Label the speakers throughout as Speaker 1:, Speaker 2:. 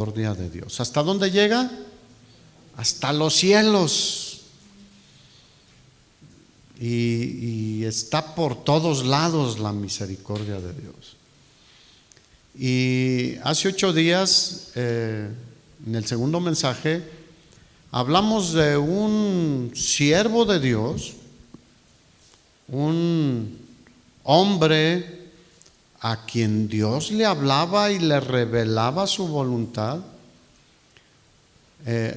Speaker 1: misericordia de Dios. ¿Hasta dónde llega? Hasta los cielos. Y está por todos lados la misericordia de Dios. Y hace 8 días, en el segundo mensaje, hablamos de un siervo de Dios, un hombre a quien Dios le hablaba y le revelaba su voluntad,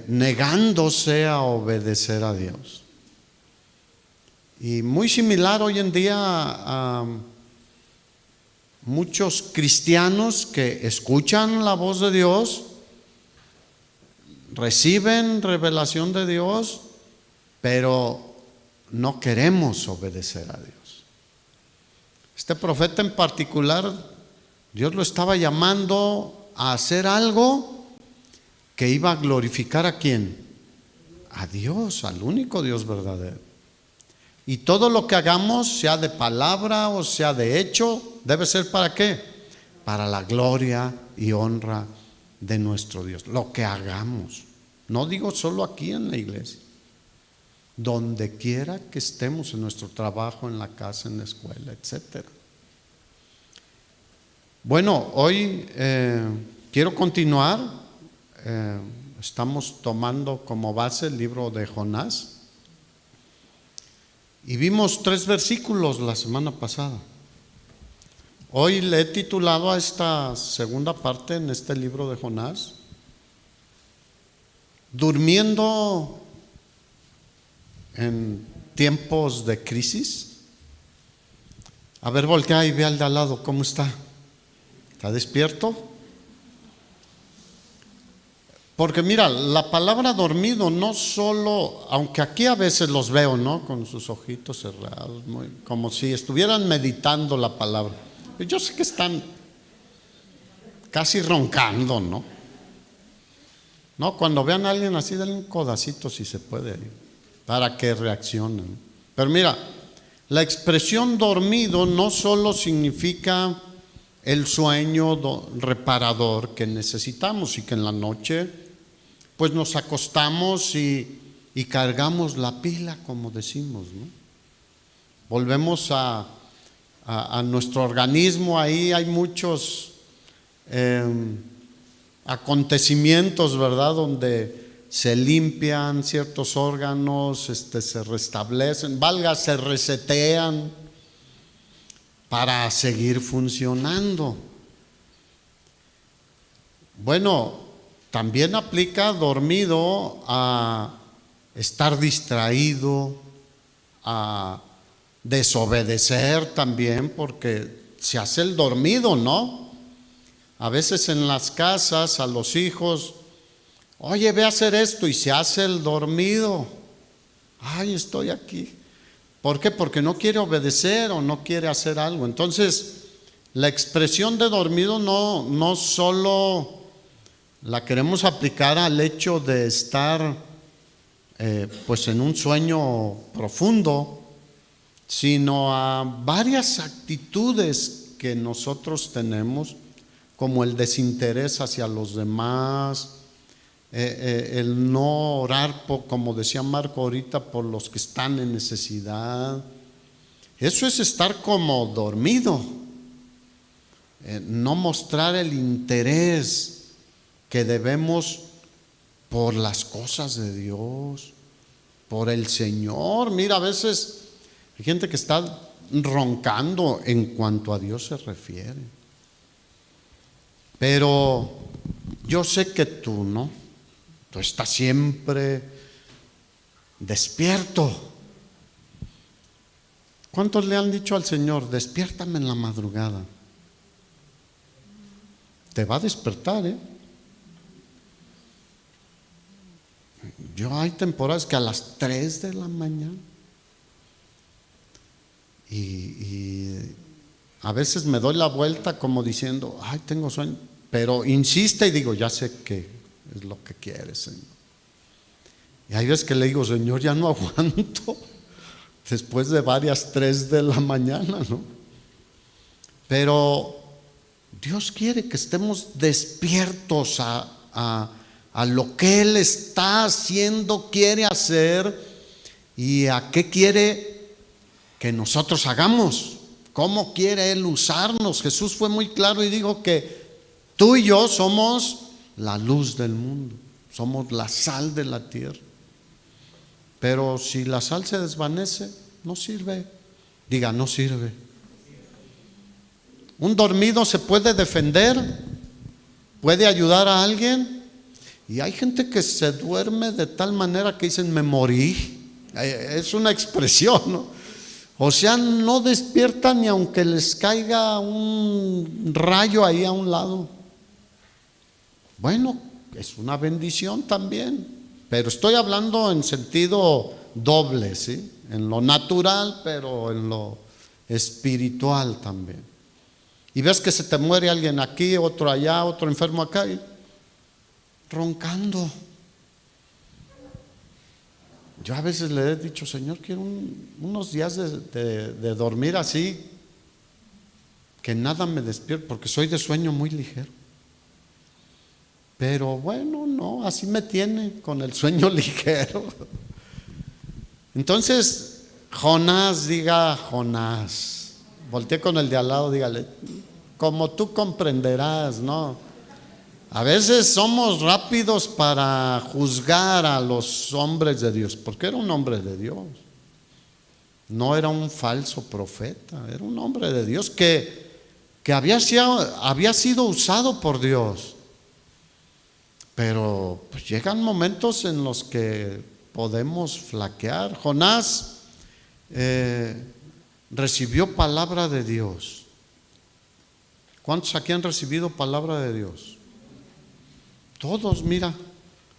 Speaker 1: negándose a obedecer a Dios. Y muy similar hoy en día a muchos cristianos que escuchan la voz de Dios, reciben revelación de Dios, pero no queremos obedecer a Dios. Este profeta en particular, Dios lo estaba llamando a hacer algo que iba a glorificar ¿a quién? A Dios, al único Dios verdadero. Y todo lo que hagamos, sea de palabra o sea de hecho, debe ser ¿para qué? Para la gloria y honra de nuestro Dios. Lo que hagamos, no digo solo aquí en la iglesia, donde quiera que estemos, en nuestro trabajo, en la casa, en la escuela, etc. Bueno, hoy quiero continuar. Estamos tomando como base el libro de Jonás. Y vimos 3 versículos la semana pasada. Hoy le he titulado a esta segunda parte en este libro de Jonás, durmiendo en tiempos de crisis. A ver, voltea y ve al de al lado, ¿cómo está? ¿Está despierto? Porque mira, la palabra dormido no solo, aunque aquí a veces los veo, ¿no? Con sus ojitos cerrados, como si estuvieran meditando la palabra. Yo sé que están casi roncando, ¿no? No, cuando vean a alguien así, denle un codacito si se puede, para que reaccionen. Pero mira, la expresión dormido no solo significa el sueño reparador que necesitamos y que en la noche pues nos acostamos y cargamos la pila, como decimos, ¿no? Volvemos a nuestro organismo. Ahí hay muchos acontecimientos, ¿verdad? Donde se limpian ciertos órganos, se restablecen, se resetean para seguir funcionando. Bueno, también aplica dormido a estar distraído, a desobedecer también, porque se hace el dormido, ¿no? A veces en las casas a los hijos, oye, ve a hacer esto, y se hace el dormido. Ay, estoy aquí. ¿Por qué? Porque no quiere obedecer o no quiere hacer algo. Entonces, la expresión de dormido no solo la queremos aplicar al hecho de estar pues en un sueño profundo, sino a varias actitudes que nosotros tenemos, como el desinterés hacia los demás, el no orar, como decía Marco ahorita, por los que están en necesidad. Eso es estar como dormido, no mostrar el interés que debemos por las cosas de Dios, por el Señor. Mira, a veces hay gente que está roncando en cuanto a Dios se refiere. Pero yo sé que tú, ¿no? Tú estás siempre despierto. ¿Cuántos le han dicho al Señor, despiértame en la madrugada? Te va a despertar, ¿eh? Yo hay temporadas que a las 3 de la mañana y a veces me doy la vuelta como diciendo, ay, tengo sueño, pero insiste y digo, ya sé que es lo que quieres, Señor. Y hay veces que le digo, Señor, ya no aguanto después de varias 3 de la mañana, ¿no? Pero Dios quiere que estemos despiertos a a lo que Él está haciendo, quiere hacer y a qué quiere que nosotros hagamos, cómo quiere Él usarnos. Jesús fue muy claro y dijo que tú y yo somos la luz del mundo, somos la sal de la tierra. Pero si la sal se desvanece, no sirve. Diga, no sirve. Un dormido se puede defender, puede ayudar a alguien. Y hay gente que se duerme de tal manera que dicen, me morí. Es una expresión, ¿no? O sea, no despiertan ni aunque les caiga un rayo ahí a un lado. Bueno, es una bendición también, pero estoy hablando en sentido doble, ¿sí? En lo natural, pero en lo espiritual también. Y ves que se te muere alguien aquí, otro allá, otro enfermo acá, y roncando. Yo a veces le he dicho, Señor, quiero unos días de dormir así, que nada me despierte, porque soy de sueño muy ligero. Pero bueno, no, así me tiene con el sueño ligero. Entonces, Jonás, diga Jonás. Volteé con el de al lado, dígale, como tú comprenderás, ¿no? A veces somos rápidos para juzgar a los hombres de Dios, porque era un hombre de Dios. No era un falso profeta, era un hombre de Dios que había sido usado por Dios. Pero pues llegan momentos en los que podemos flaquear. Jonás recibió palabra de Dios. ¿Cuántos aquí han recibido palabra de Dios? Todos, mira,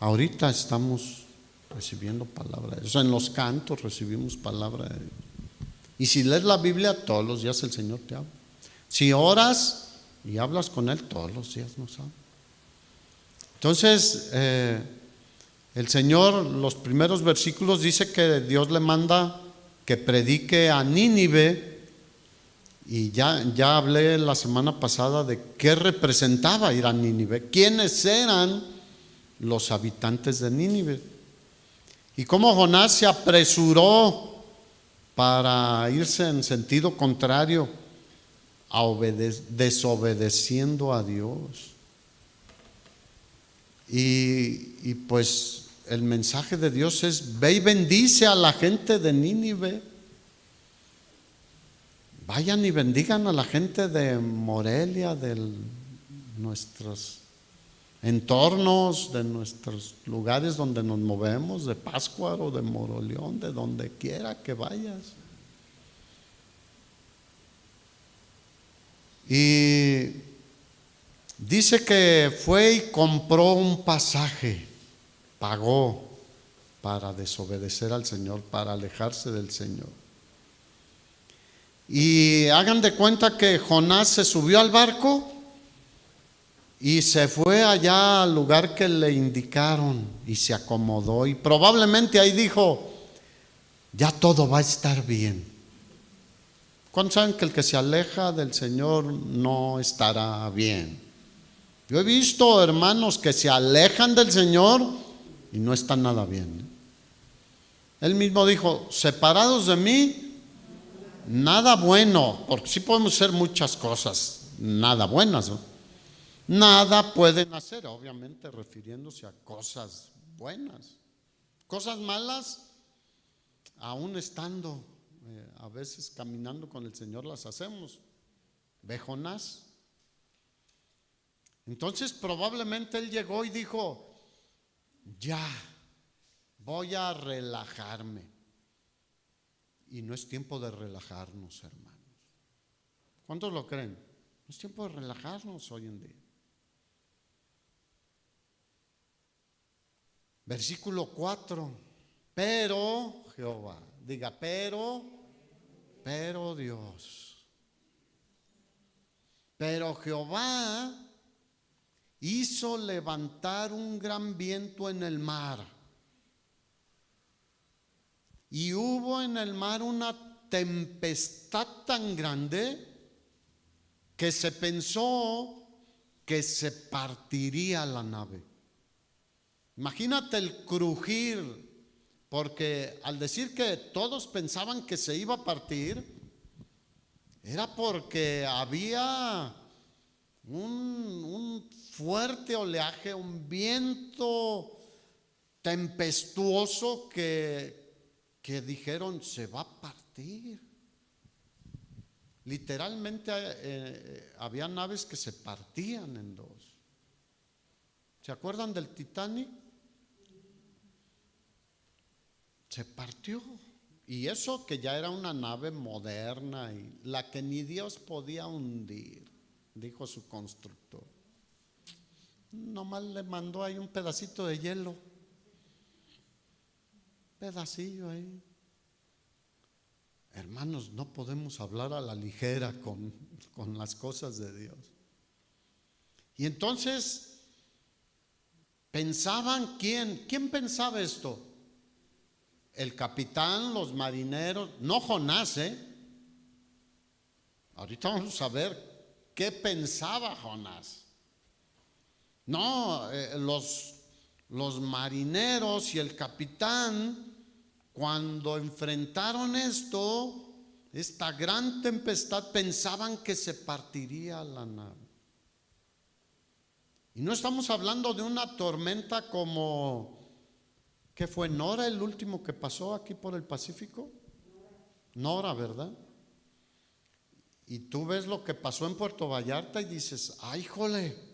Speaker 1: ahorita estamos recibiendo palabra de Dios. En los cantos recibimos palabra de Dios. Y si lees la Biblia, todos los días el Señor te habla. Si oras y hablas con Él, todos los días nos habla. Entonces, el Señor, los primeros versículos dice que Dios le manda que predique a Nínive. Y ya hablé la semana pasada de qué representaba ir a Nínive, quiénes eran los habitantes de Nínive y cómo Jonás se apresuró para irse en sentido contrario, desobedeciendo a Dios. Y pues el mensaje de Dios es: ve y bendice a la gente de Nínive. Vayan y bendigan a la gente de Morelia, de nuestros entornos, de nuestros lugares donde nos movemos, de Pátzcuaro, de Moroleón, de donde quiera que vayas. Y dice que fue y compró un pasaje, pagó para desobedecer al Señor, para alejarse del Señor. Y hagan de cuenta que Jonás se subió al barco y se fue allá al lugar que le indicaron y se acomodó. Y probablemente ahí dijo: ya todo va a estar bien. ¿Cuántos saben que el que se aleja del Señor no estará bien? Yo he visto hermanos que se alejan del Señor y no están nada bien. Él mismo dijo: separados de mí, nada bueno, porque sí podemos hacer muchas cosas, nada buenas, ¿no? Nada pueden hacer, obviamente refiriéndose a cosas buenas. Cosas malas, aún estando a veces caminando con el Señor, las hacemos. Ve Jonás. Entonces probablemente él llegó y dijo: ya, voy a relajarme. Y no es tiempo de relajarnos, hermanos. ¿Cuántos lo creen? No es tiempo de relajarnos hoy en día. Versículo 4. Pero Jehová, diga, pero Dios. Pero Jehová hizo levantar un gran viento en el mar. Y hubo en el mar una tempestad tan grande que se pensó que se partiría la nave. Imagínate el crujir, porque al decir que todos pensaban que se iba a partir, era porque había un fuerte oleaje, un viento tempestuoso que dijeron se va a partir. Literalmente había naves que se partían en dos. ¿Se acuerdan del Titanic? Se partió. Y eso que ya era una nave moderna y la que ni Dios podía hundir, dijo su constructor. Nomás le mandó ahí un pedacito de hielo, pedacillo ahí. Hermanos, no podemos hablar a la ligera con las cosas de Dios. Y entonces pensaban, ¿quién pensaba esto? El capitán, los marineros, no Jonás, Ahorita vamos a ver qué pensaba Jonás. No, los marineros y el capitán, cuando enfrentaron esta gran tempestad, pensaban que se partiría la nave. Y no estamos hablando de una tormenta como, ¿qué fue Nora el último que pasó aquí por el Pacífico? Nora, ¿verdad? Y tú ves lo que pasó en Puerto Vallarta y dices, ¡ay, jole!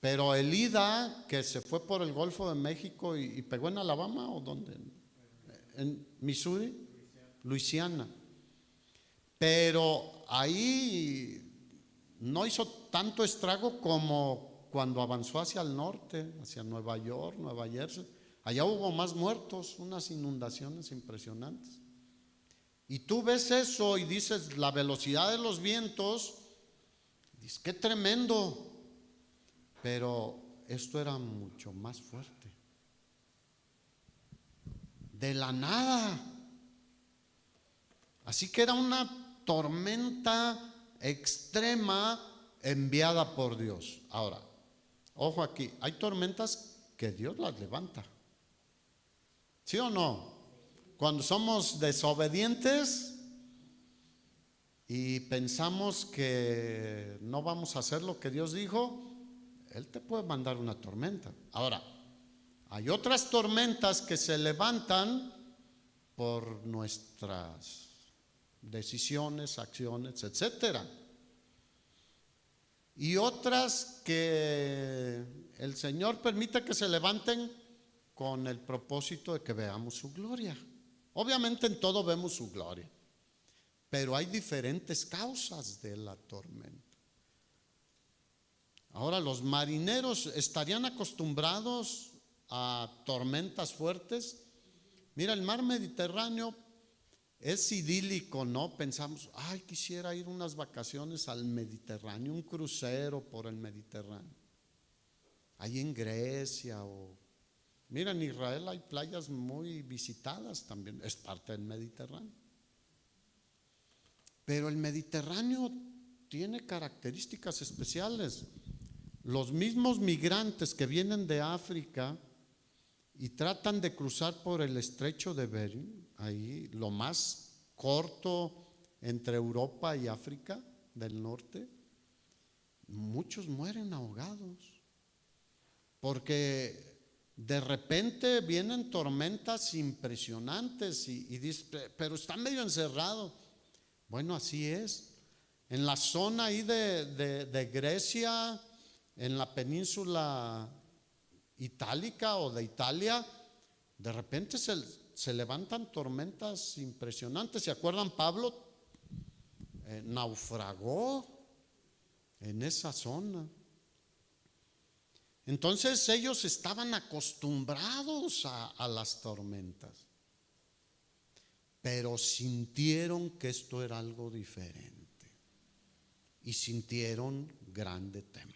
Speaker 1: Pero el Ida, que se fue por el Golfo de México y pegó en Alabama, ¿o dónde? ¿En Missouri? Luisiana. Pero ahí no hizo tanto estrago como cuando avanzó hacia el norte, hacia Nueva York, Nueva Jersey. Allá hubo más muertos, unas inundaciones impresionantes. Y tú ves eso y dices, la velocidad de los vientos, dices, qué tremendo. Pero esto era mucho más fuerte. De la nada. Así que era una tormenta extrema enviada por Dios. Ahora, ojo aquí, hay tormentas que Dios las levanta. ¿Sí o no? Cuando somos desobedientes y pensamos que no vamos a hacer lo que Dios dijo, Él te puede mandar una tormenta. Ahora, hay otras tormentas que se levantan por nuestras decisiones, acciones, etcétera. Y otras que el Señor permite que se levanten con el propósito de que veamos su gloria. Obviamente en todo vemos su gloria, pero hay diferentes causas de la tormenta. Ahora, los marineros estarían acostumbrados a tormentas fuertes. Mira, el mar Mediterráneo es idílico, ¿no? Pensamos, ay, quisiera ir unas vacaciones al Mediterráneo, un crucero por el Mediterráneo. Ahí en Grecia o... Mira, en Israel hay playas muy visitadas también, es parte del Mediterráneo. Pero el Mediterráneo tiene características especiales. Los mismos migrantes que vienen de África y tratan de cruzar por el estrecho de Bering, ahí lo más corto entre Europa y África del norte, muchos mueren ahogados, porque de repente vienen tormentas impresionantes y dice, pero está medio encerrado. Bueno, así es. En la zona ahí de Grecia, en la península itálica o de Italia, de repente se levantan tormentas impresionantes. ¿Se acuerdan? Pablo naufragó en esa zona. Entonces ellos estaban acostumbrados a las tormentas, pero sintieron que esto era algo diferente y sintieron grande temor.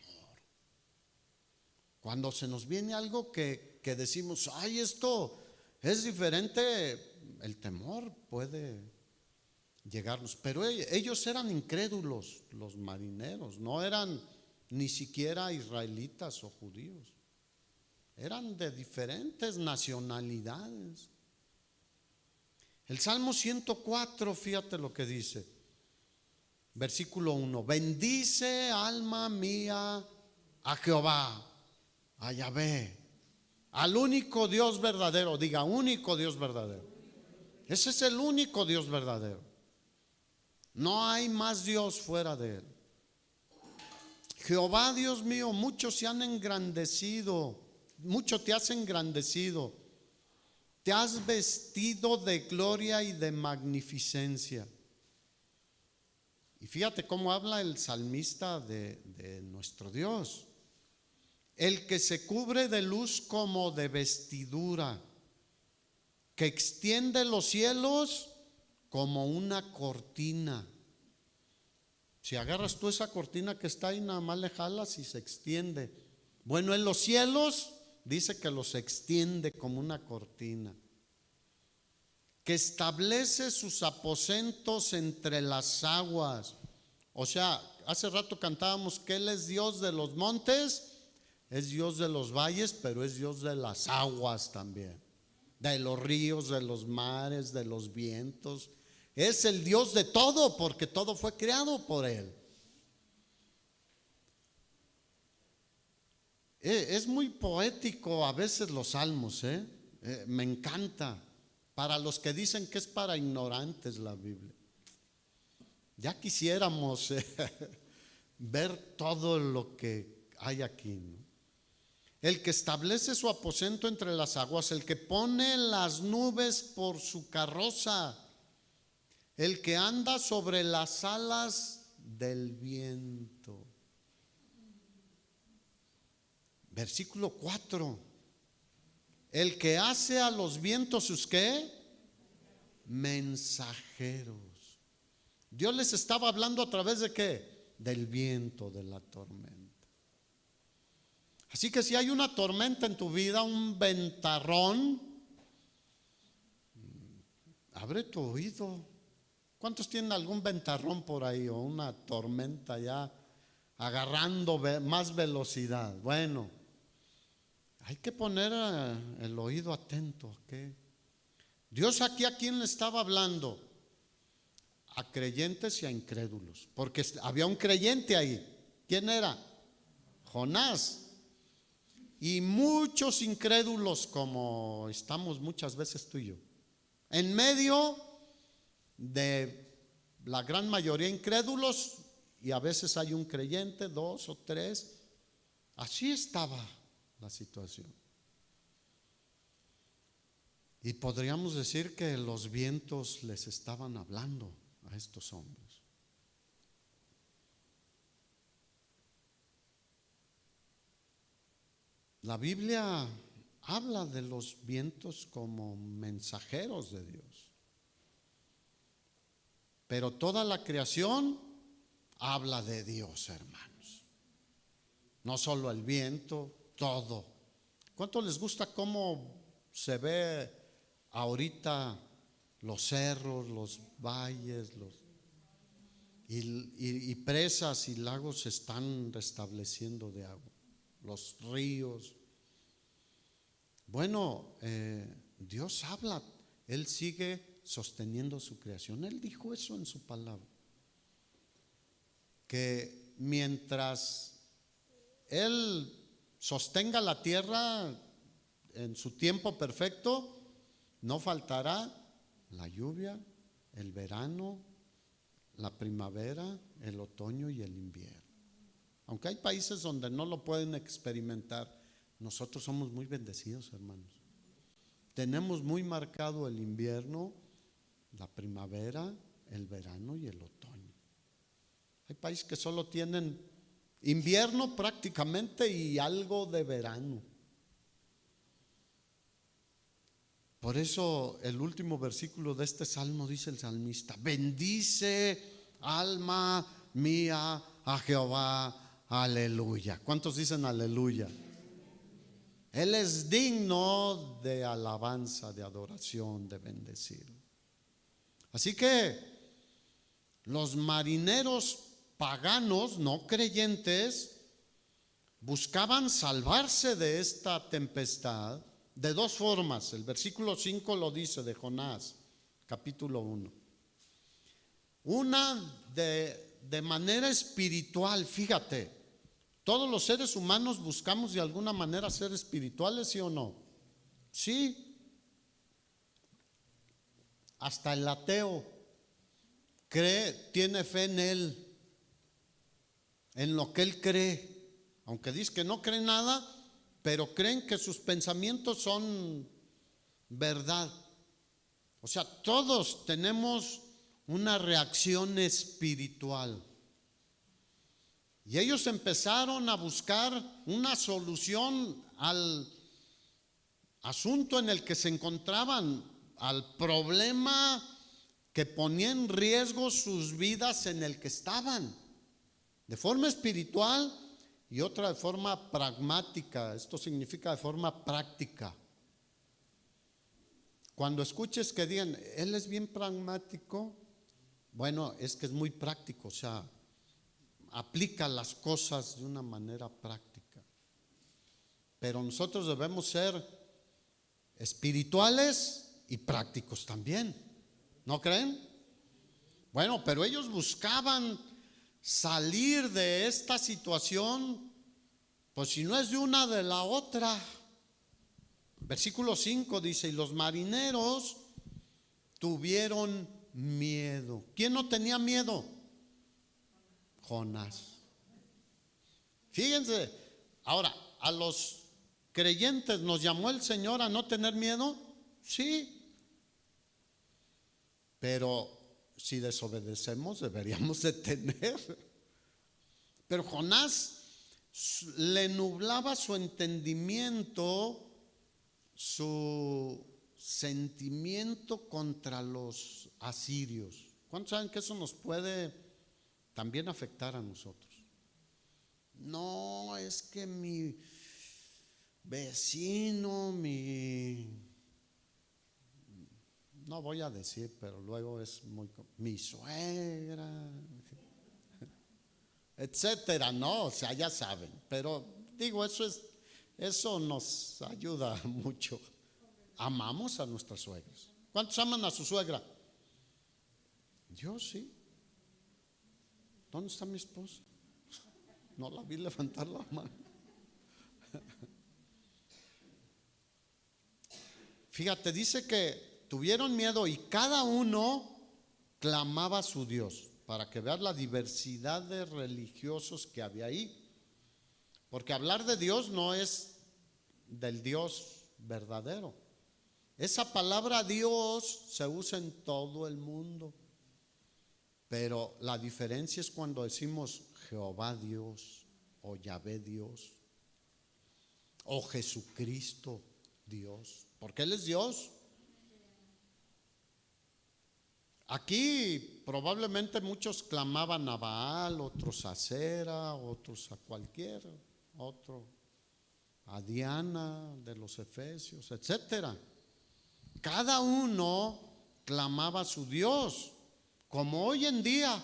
Speaker 1: Cuando se nos viene algo que decimos, ay, esto es diferente, el temor puede llegarnos. Pero ellos eran incrédulos, los marineros, no eran ni siquiera israelitas o judíos. eran de diferentes nacionalidades. El Salmo 104, fíjate lo que dice, versículo 1: bendice alma mía a Jehová, a Yahvé, al único Dios verdadero. Diga, único Dios verdadero. Ese es el único Dios verdadero. No hay más Dios fuera de él. Jehová, Dios mío, muchos se han engrandecido, mucho te has engrandecido, te has vestido de gloria y de magnificencia. Y fíjate cómo habla el salmista de nuestro Dios: el que se cubre de luz como de vestidura, que extiende los cielos como una cortina. Si agarras tú esa cortina que está ahí, nada más le jalas y se extiende. Bueno, en los cielos dice que los extiende como una cortina, que establece sus aposentos entre las aguas. O sea, hace rato cantábamos que Él es Dios de los montes, es Dios de los valles, pero es Dios de las aguas también, de los ríos, de los mares, de los vientos. Es el Dios de todo, porque todo fue creado por Él. Es muy poético a veces los salmos, me encanta. Para los que dicen que es para ignorantes la Biblia. Ya quisiéramos ver todo lo que hay aquí, ¿no? El que establece su aposento entre las aguas, el que pone las nubes por su carroza, el que anda sobre las alas del viento. Versículo 4: el que hace a los vientos sus ¿qué? Mensajeros. Dios les estaba hablando a través de ¿qué? Del viento, de la tormenta. Así que si hay una tormenta en tu vida, un ventarrón, abre tu oído. ¿Cuántos tienen algún ventarrón por ahí o una tormenta ya agarrando más velocidad? Bueno, hay que poner el oído atento. ¿Okay? Dios aquí a quién le estaba hablando: a creyentes y a incrédulos, porque había un creyente ahí. ¿Quién era? Jonás. Y muchos incrédulos, como estamos muchas veces tú y yo, en medio de la gran mayoría incrédulos, y a veces hay un creyente, 2 o 3. Así estaba la situación. Y podríamos decir que los vientos les estaban hablando a estos hombres. La Biblia habla de los vientos como mensajeros de Dios. Pero toda la creación habla de Dios, hermanos. No solo el viento, todo. ¿Cuánto les gusta cómo se ve ahorita los cerros, los valles, y presas y lagos se están restableciendo de agua, los ríos? Bueno, Dios habla, Él sigue sosteniendo su creación. Él dijo eso en su palabra, que mientras Él sostenga la tierra en su tiempo perfecto, no faltará la lluvia, el verano, la primavera, el otoño y el invierno. Aunque hay países donde no lo pueden experimentar, nosotros somos muy bendecidos, hermanos. Tenemos muy marcado el invierno, la primavera, el verano y el otoño. Hay países que solo tienen invierno prácticamente y algo de verano. Por eso el último versículo de este salmo dice el salmista: bendice alma mía a Jehová, aleluya. ¿Cuántos dicen aleluya? Él es digno de alabanza, de adoración, de bendecir. Así que los marineros paganos, no creyentes, buscaban salvarse de esta tempestad de dos formas. El versículo 5 lo dice de Jonás, capítulo 1. Una de manera espiritual, fíjate, todos los seres humanos buscamos de alguna manera ser espirituales, ¿sí o no? Sí. Hasta el ateo tiene fe en él, en lo que él cree, aunque dice que no cree nada, pero creen que sus pensamientos son verdad. O sea, todos tenemos una reacción espiritual. Y ellos empezaron a buscar una solución al asunto en el que se encontraban, al problema que ponía en riesgo sus vidas en el que estaban, de forma espiritual y otra de forma pragmática. Esto significa de forma práctica. Cuando escuches que digan, él es bien pragmático, bueno, es que es muy práctico, o sea, aplica las cosas de una manera práctica. Pero nosotros debemos ser espirituales y prácticos también, ¿no creen? Bueno, pero ellos buscaban salir de esta situación, pues si no es de una, de la otra. Versículo 5 dice, y los marineros tuvieron miedo. ¿Quién no tenía miedo? Jonás. Fíjense, ahora, a los creyentes nos llamó el Señor a no tener miedo, sí, pero si desobedecemos deberíamos de tener. Pero Jonás le nublaba su entendimiento, su sentimiento contra los asirios. ¿Cuántos saben que eso nos puede también afectar a nosotros? No, es que mi vecino, no voy a decir, pero luego es mi suegra, etcétera, no, o sea, ya saben, pero digo, eso nos ayuda mucho. Amamos a nuestras suegras. ¿Cuántos aman a su suegra? Yo sí. ¿Dónde está mi esposa? No la vi levantar la mano. Fíjate, dice que tuvieron miedo y cada uno clamaba a su Dios, para que veas la diversidad de religiosos que había ahí. Porque hablar de Dios no es del Dios verdadero. Esa palabra Dios se usa en todo el mundo, pero la diferencia es cuando decimos Jehová Dios, o Yahvé Dios, o Jesucristo Dios, porque Él es Dios. Aquí probablemente muchos clamaban a Baal, otros a Acera, otros a cualquiera, otro a Diana de los Efesios, etcétera. Cada uno clamaba a su Dios, como hoy en día,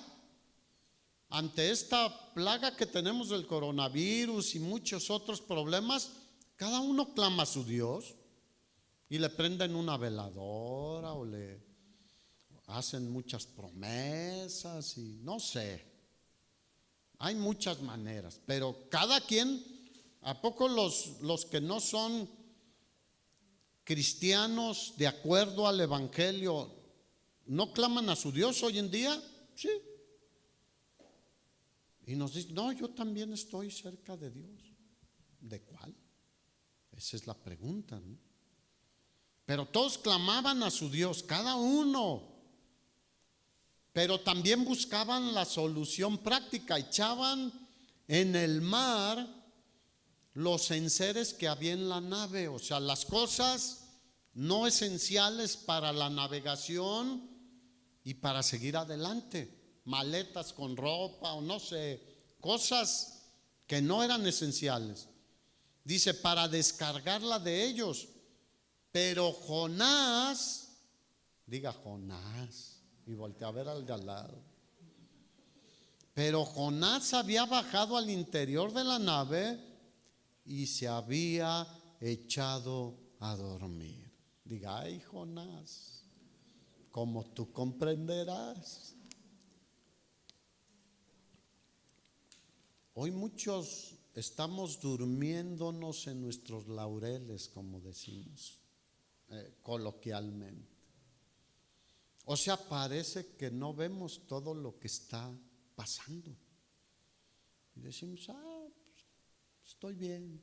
Speaker 1: ante esta plaga que tenemos del coronavirus y muchos otros problemas, cada uno clama a su Dios y le prenden una veladora o le hacen muchas promesas y no sé, hay muchas maneras, pero cada quien, ¿a poco los que no son cristianos de acuerdo al evangelio no claman a su Dios hoy en día? Sí. Y nos dicen, no, yo también estoy cerca de Dios. ¿De cuál? Esa es la pregunta, ¿no? Pero todos clamaban a su Dios, cada uno. Pero también buscaban la solución práctica, echaban en el mar los enseres que había en la nave, o sea, las cosas no esenciales para la navegación y para seguir adelante, maletas con ropa o no sé, cosas que no eran esenciales. Dice, para descargarla de ellos. Pero Jonás, diga Jonás, y voltea a ver al de al lado. Pero Jonás había bajado al interior de la nave y se había echado a dormir. Diga, ay, Jonás, como tú comprenderás. Hoy muchos estamos durmiéndonos en nuestros laureles, como decimos coloquialmente. O sea, parece que no vemos todo lo que está pasando. Y decimos, pues, estoy bien.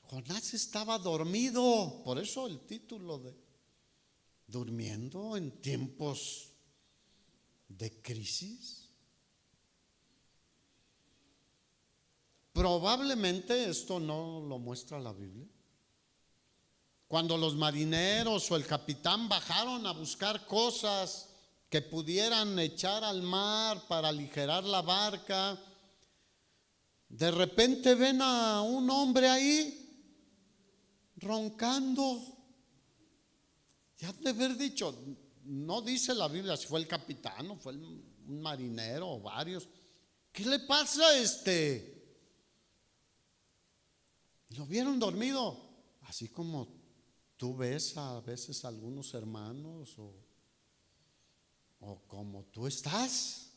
Speaker 1: Jonás estaba dormido, por eso el título de durmiendo en tiempos de crisis. Probablemente esto no lo muestra la Biblia. Cuando los marineros o el capitán bajaron a buscar cosas que pudieran echar al mar para aligerar la barca, de repente ven a un hombre ahí roncando. Ya han de haber dicho, no dice la Biblia si fue el capitán o fue un marinero o varios. ¿Qué le pasa a este? Lo vieron dormido, así como tú ves a veces a algunos hermanos o como tú estás.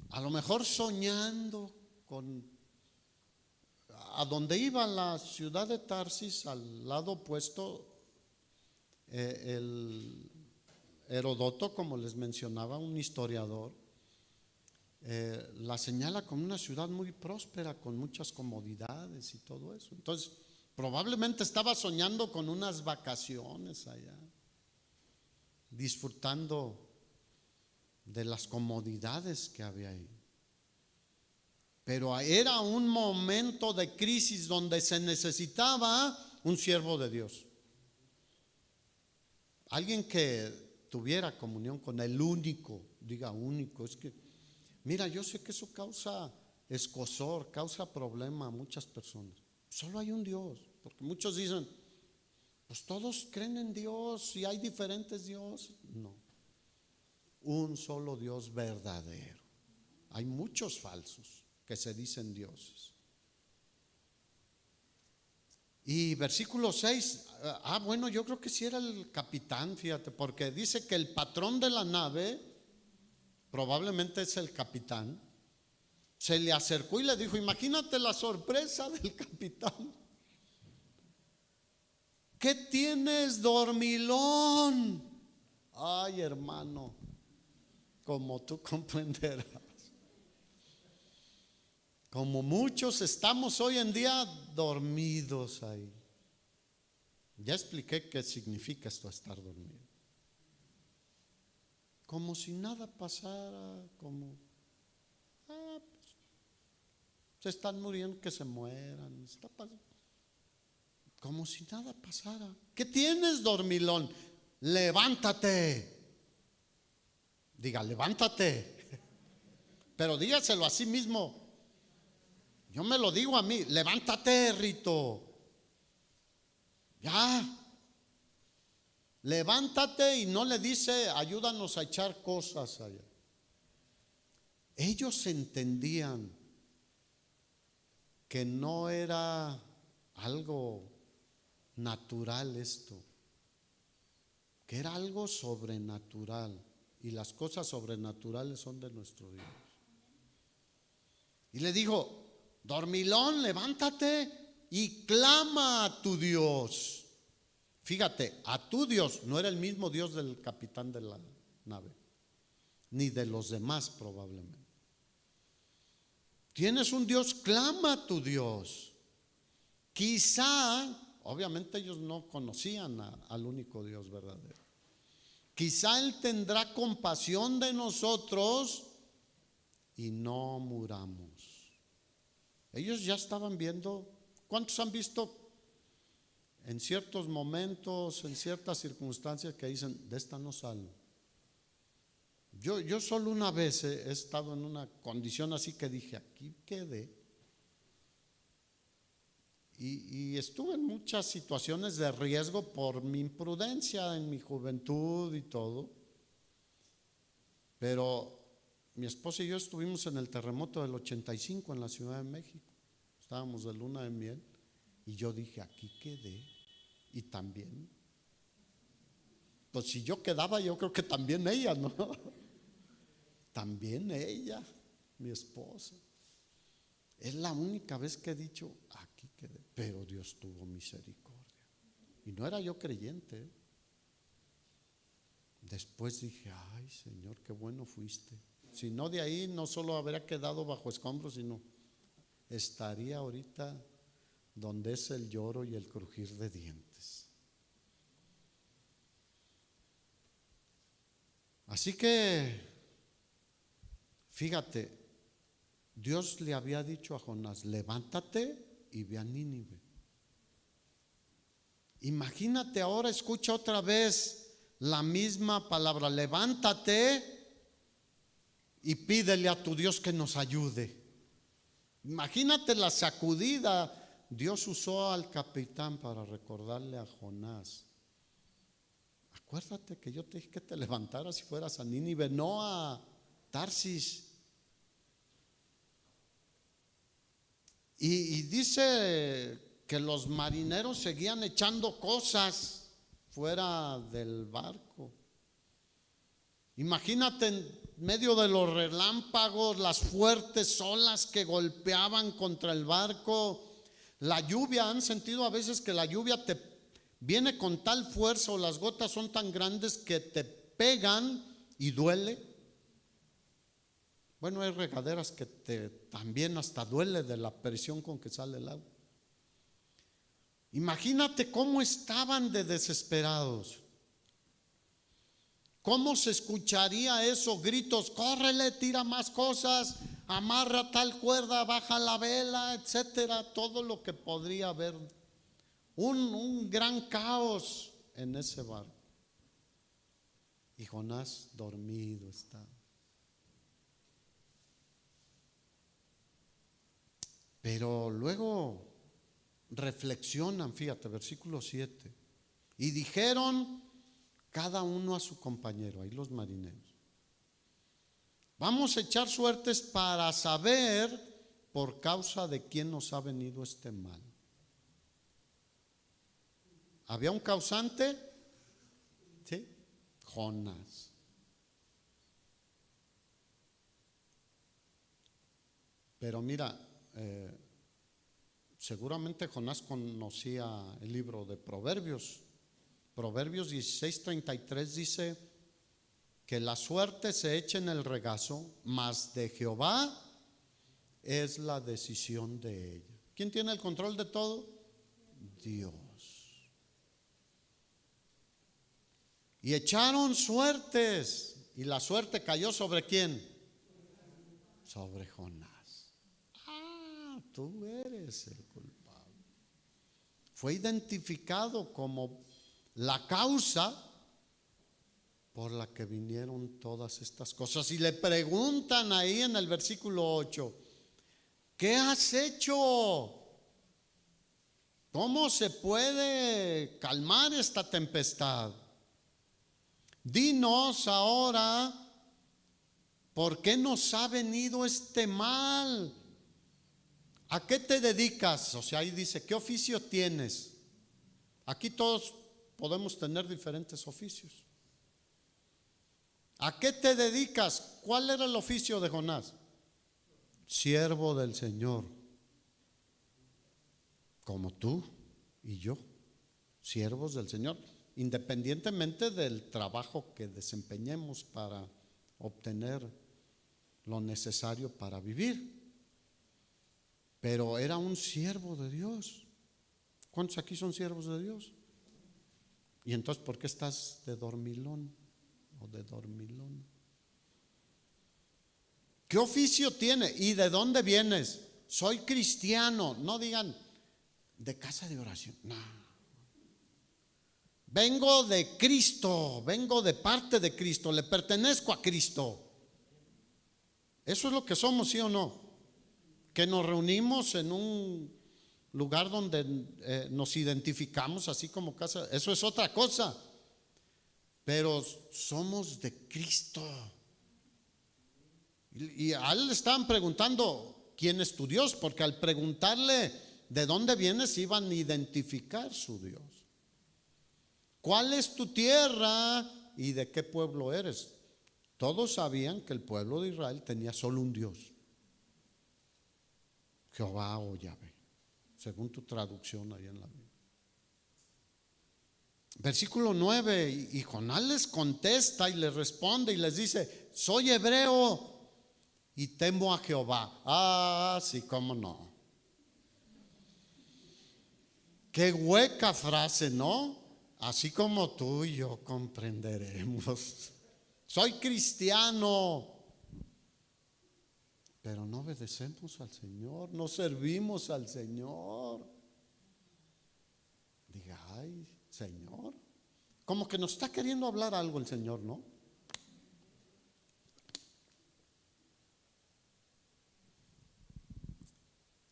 Speaker 1: A lo mejor soñando con a donde iba la ciudad de Tarsis, al lado opuesto, el Herodoto, como les mencionaba, un historiador, la señala como una ciudad muy próspera, con muchas comodidades y todo eso. Entonces, probablemente estaba soñando con unas vacaciones allá, disfrutando de las comodidades que había ahí. Pero era un momento de crisis donde se necesitaba un siervo de Dios, alguien que tuviera comunión con el único, diga único. Es que, mira, yo sé que eso causa escozor, causa problema a muchas personas. Solo hay un Dios, porque muchos dicen, pues todos creen en Dios y hay diferentes dioses. No, un solo Dios verdadero. Hay muchos falsos que se dicen dioses. Y versículo 6, bueno, yo creo que sí era el capitán, fíjate, porque dice que el patrón de la nave, probablemente es el capitán, se le acercó y le dijo, imagínate la sorpresa del capitán. ¿Qué tienes, dormilón? Ay, hermano, como tú comprenderás. Como muchos estamos hoy en día dormidos ahí. Ya expliqué qué significa esto, estar dormido. Como si nada pasara, como pues, se están muriendo, que se mueran, está pasando. Como si nada pasara. ¿Qué tienes, dormilón? Levántate. Diga, levántate. Pero dígaselo a sí mismo. Yo me lo digo a mí, levántate, Rito. Ya. Levántate, y no le dice, ayúdanos a echar cosas allá. Ellos entendían que no era algo natural esto, que era algo sobrenatural, y las cosas sobrenaturales son de nuestro Dios. Y le dijo, dormilón, levántate y clama a tu Dios. Fíjate, a tu Dios, no era el mismo Dios del capitán de la nave, ni de los demás probablemente. Tienes un Dios, clama a tu Dios. Quizá, obviamente ellos no conocían al único Dios verdadero. Quizá Él tendrá compasión de nosotros y no muramos. Ellos ya estaban viendo. ¿Cuántos han visto en ciertos momentos, en ciertas circunstancias, que dicen, de esta no salgo? Yo solo una vez he estado en una condición así que dije, aquí quedé. Y estuve en muchas situaciones de riesgo por mi imprudencia en mi juventud y todo. Pero mi esposa y yo estuvimos en el terremoto del 85 en la Ciudad de México. Estábamos de luna de miel y yo dije, aquí quedé. Y también, pues si yo quedaba, yo creo que también ella, ¿no? También ella, mi esposa. Es la única vez que he dicho, aquí quedé. Pero Dios tuvo misericordia. Y no era yo creyente, ¿eh? Después dije, ay Señor, qué bueno fuiste. Si no, de ahí no solo habría quedado bajo escombros, sino estaría ahorita donde es el lloro y el crujir de dientes. Así que, fíjate, Dios le había dicho a Jonás, levántate y ve a Nínive. Imagínate ahora, escucha otra vez la misma palabra, levántate y pídele a tu Dios que nos ayude. Imagínate la sacudida. Dios usó al capitán para recordarle a Jonás, acuérdate que yo te dije que te levantaras y fueras a Nínive, no a Tarsis. Y dice que los marineros seguían echando cosas fuera del barco. Imagínate en medio de los relámpagos, las fuertes olas que golpeaban contra el barco, la lluvia. ¿Han sentido a veces que la lluvia te viene con tal fuerza o las gotas son tan grandes que te pegan y duele? Bueno, hay regaderas que también hasta duele de la presión con que sale el agua. Imagínate cómo estaban de desesperados. ¿Cómo se escucharía eso? Gritos, córrele, tira más cosas, amarra tal cuerda, baja la vela, etcétera. Todo lo que podría haber. Un gran caos en ese barco. Y Jonás dormido está. Pero luego reflexionan, fíjate, versículo 7. Y dijeron cada uno a su compañero, ahí los marineros, vamos a echar suertes para saber por causa de quién nos ha venido este mal. ¿Había un causante? Sí, Jonás. Pero mira, seguramente Jonás conocía el libro de Proverbios. Proverbios 16:33 dice que la suerte se echa en el regazo, mas de Jehová es la decisión de ella. ¿Quién tiene el control de todo? Dios. Y echaron suertes, y la suerte cayó ¿sobre quién? Sobre Jonás. Tú eres el culpable. Fue identificado como la causa por la que vinieron todas estas cosas. Y le preguntan ahí en el versículo 8, ¿qué has hecho? ¿Cómo se puede calmar esta tempestad? Dinos ahora, ¿por qué nos ha venido este mal? ¿A qué te dedicas? O sea, ahí dice, ¿qué oficio tienes? Aquí todos podemos tener diferentes oficios. ¿A qué te dedicas? ¿Cuál era el oficio de Jonás? Siervo del Señor. Como tú y yo, siervos del Señor, independientemente del trabajo que desempeñemos para obtener lo necesario para vivir. Pero era un siervo de Dios. ¿Cuántos aquí son siervos de Dios? Y entonces, ¿por qué estás de dormilón o de dormilón? ¿Qué oficio tiene? ¿Y de dónde vienes? Soy cristiano. No digan de casa de oración. No. Vengo de Cristo, vengo de parte de Cristo, le pertenezco a Cristo. Eso es lo que somos, ¿sí o no? Que nos reunimos en un lugar donde nos identificamos así como casa, eso es otra cosa, pero somos de Cristo. Y a él le estaban preguntando quién es tu Dios, porque al preguntarle de dónde vienes iban a identificar su Dios. ¿Cuál es tu tierra y de qué pueblo eres? Todos sabían que el pueblo de Israel tenía solo un Dios, Jehová o Yahvé, según tu traducción ahí en la Biblia. Versículo 9, y Jonás les contesta y les responde y les dice: soy hebreo y temo a Jehová. Ah, sí, cómo no. Qué hueca frase, ¿no? Así como tú y yo comprenderemos. Soy cristiano, pero no obedecemos al Señor, no servimos al Señor. Diga, ay, Señor, como que nos está queriendo hablar algo el Señor, ¿no?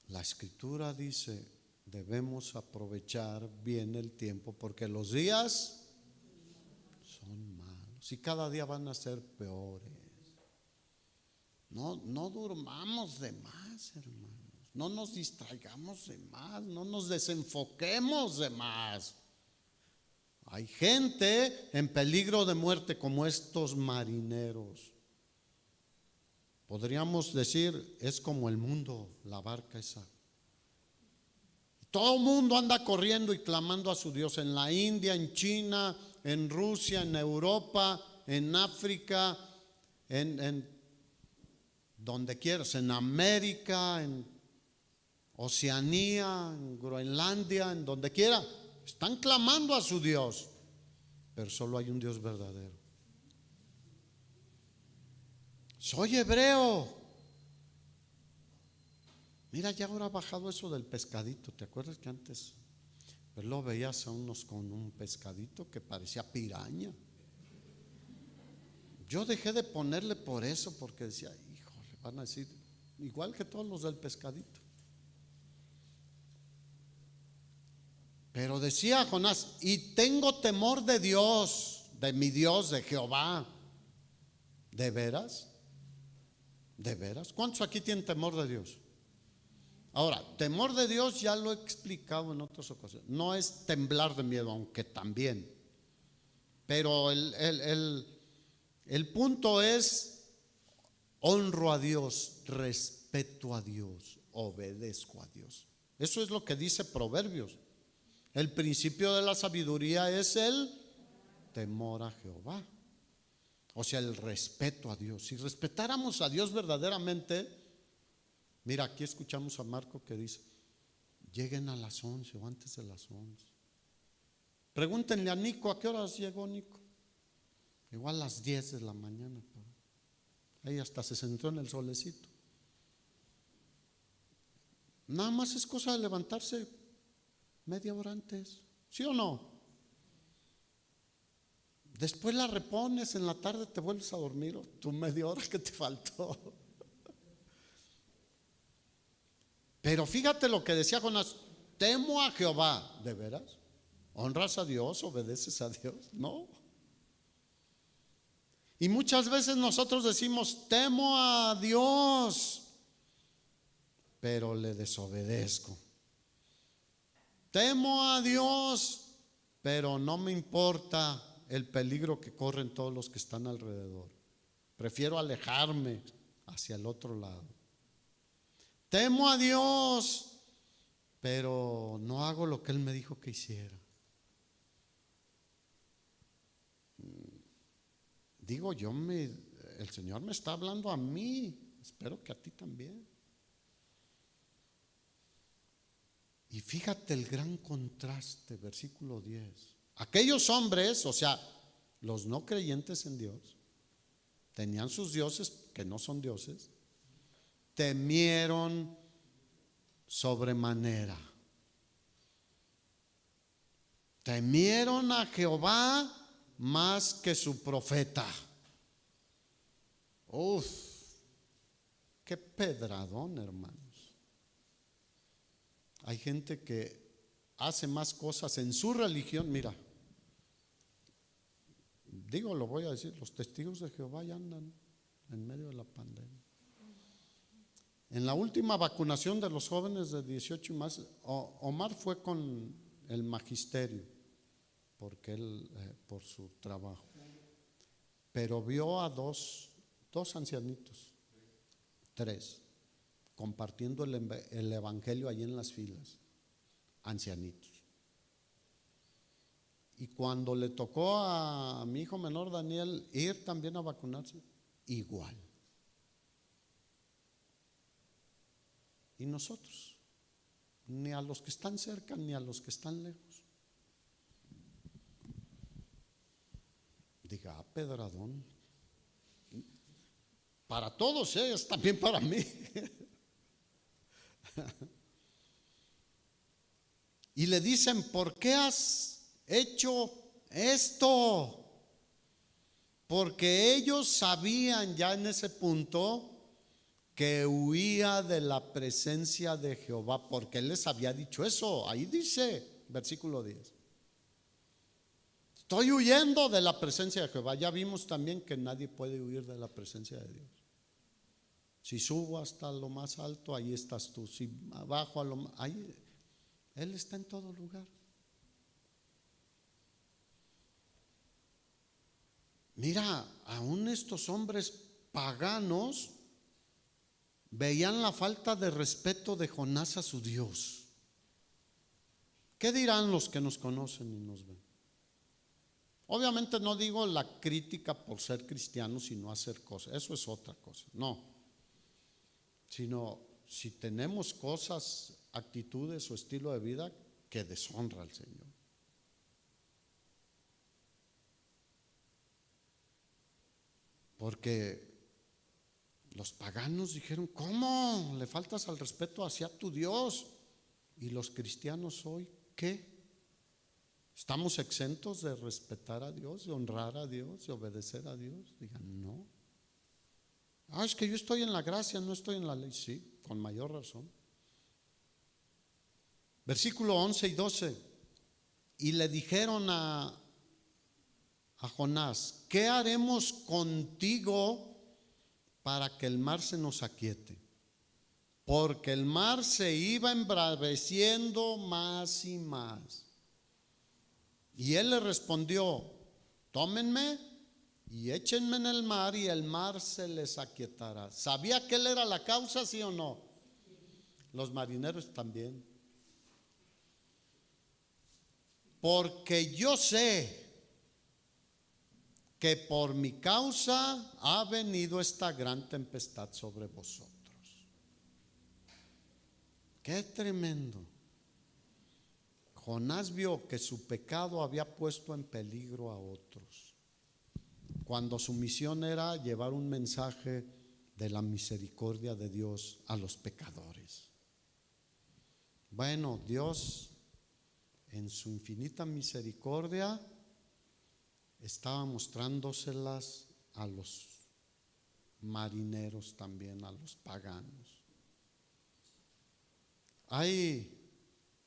Speaker 1: La Escritura dice: debemos aprovechar bien el tiempo, porque los días son malos y cada día van a ser peores. No durmamos de más, hermanos. No nos distraigamos de más. No nos desenfoquemos de más. Hay gente en peligro de muerte como estos marineros. Podríamos decir, es como el mundo, la barca esa. Todo el mundo anda corriendo y clamando a su Dios, en la India, en China, en Rusia, en Europa, en África, en donde quieras, en América, en Oceanía, en Groenlandia, en donde quiera. Están clamando a su Dios, pero solo hay un Dios verdadero. Soy hebreo. Mira, ya ahora ha bajado eso del pescadito. ¿Te acuerdas que antes lo veías a unos con un pescadito que parecía piraña? Yo dejé de ponerle por eso, porque decía, híjole, van a decir igual que todos los del pescadito. Pero decía Jonás: y tengo temor de Dios, de mi Dios, de Jehová. ¿De veras? ¿De veras? ¿Cuántos aquí tienen temor de Dios? Ahora, temor de Dios ya lo he explicado en otras ocasiones. No es temblar de miedo, aunque también. Pero el punto es: honro a Dios, respeto a Dios, obedezco a Dios. Eso es lo que dice Proverbios. El principio de la sabiduría es el temor a Jehová. O sea, el respeto a Dios. Si respetáramos a Dios verdaderamente, mira, aquí escuchamos a Marco que dice: lleguen a las 11 o antes de las 11. Pregúntenle a Nico, ¿a qué horas llegó Nico? Llegó a las 10 de la mañana. Ahí hasta se sentó en el solecito. Nada más es cosa de levantarse media hora antes, ¿sí o no? Después la repones, en la tarde te vuelves a dormir, o tu media hora que te faltó. Pero fíjate lo que decía Jonás: temo a Jehová. ¿De veras? ¿Honras a Dios? ¿Obedeces a Dios? No. Y muchas veces nosotros decimos: temo a Dios, pero le desobedezco. Temo a Dios, pero no me importa el peligro que corren todos los que están alrededor. Prefiero alejarme hacia el otro lado. Temo a Dios, pero no hago lo que Él me dijo que hiciera. Digo yo, el Señor me está hablando a mí, espero que a ti también. Y fíjate el gran contraste, versículo 10. Aquellos hombres, o sea, los no creyentes en Dios, tenían sus dioses que no son dioses, temieron sobremanera. Temieron a Jehová más que su profeta. Uf, qué pedradón, hermanos. Hay gente que hace más cosas en su religión. Mira, digo, lo voy a decir, los testigos de Jehová ya andan en medio de la pandemia. En la última vacunación de los jóvenes de 18 y más, Omar fue con el magisterio, porque él, por su trabajo, pero vio a dos ancianitos, tres, compartiendo el evangelio allí en las filas, ancianitos. Y cuando le tocó a mi hijo menor Daniel ir también a vacunarse, igual. Y nosotros, ni a los que están cerca ni a los que están lejos. Diga, Pedradón, para todos es también para mí. Y le dicen, ¿por qué has hecho esto? Porque ellos sabían ya en ese punto que huía de la presencia de Jehová, porque Él les había dicho eso. Ahí dice, versículo 10. Estoy huyendo de la presencia de Jehová. Ya vimos también que nadie puede huir de la presencia de Dios. Si subo hasta lo más alto, ahí estás tú. Si bajo a lo más, ahí Él está en todo lugar. Mira, aún estos hombres paganos veían la falta de respeto de Jonás a su Dios. ¿Qué dirán los que nos conocen y nos ven? Obviamente no digo la crítica por ser cristianos y no hacer cosas, eso es otra cosa, no. Sino si tenemos cosas, actitudes o estilo de vida que deshonra al Señor. Porque los paganos dijeron, ¿cómo le faltas al respeto hacia tu Dios? Y los cristianos hoy, ¿qué? ¿Estamos exentos de respetar a Dios, de honrar a Dios, de obedecer a Dios? Digan, no. Es que yo estoy en la gracia, no estoy en la ley. Sí, con mayor razón. Versículo 11 y 12. Y le dijeron a Jonás, ¿qué haremos contigo para que el mar se nos aquiete? Porque el mar se iba embraveciendo más y más. Y él le respondió, tómenme y échenme en el mar y el mar se les aquietará. ¿Sabía que él era la causa, sí o no? Los marineros también. Porque yo sé que por mi causa ha venido esta gran tempestad sobre vosotros. Qué tremendo. Jonás vio que su pecado había puesto en peligro a otros, cuando su misión era llevar un mensaje de la misericordia de Dios a los pecadores. Bueno, Dios en su infinita misericordia estaba mostrándoselas a los marineros también, a los paganos. Hay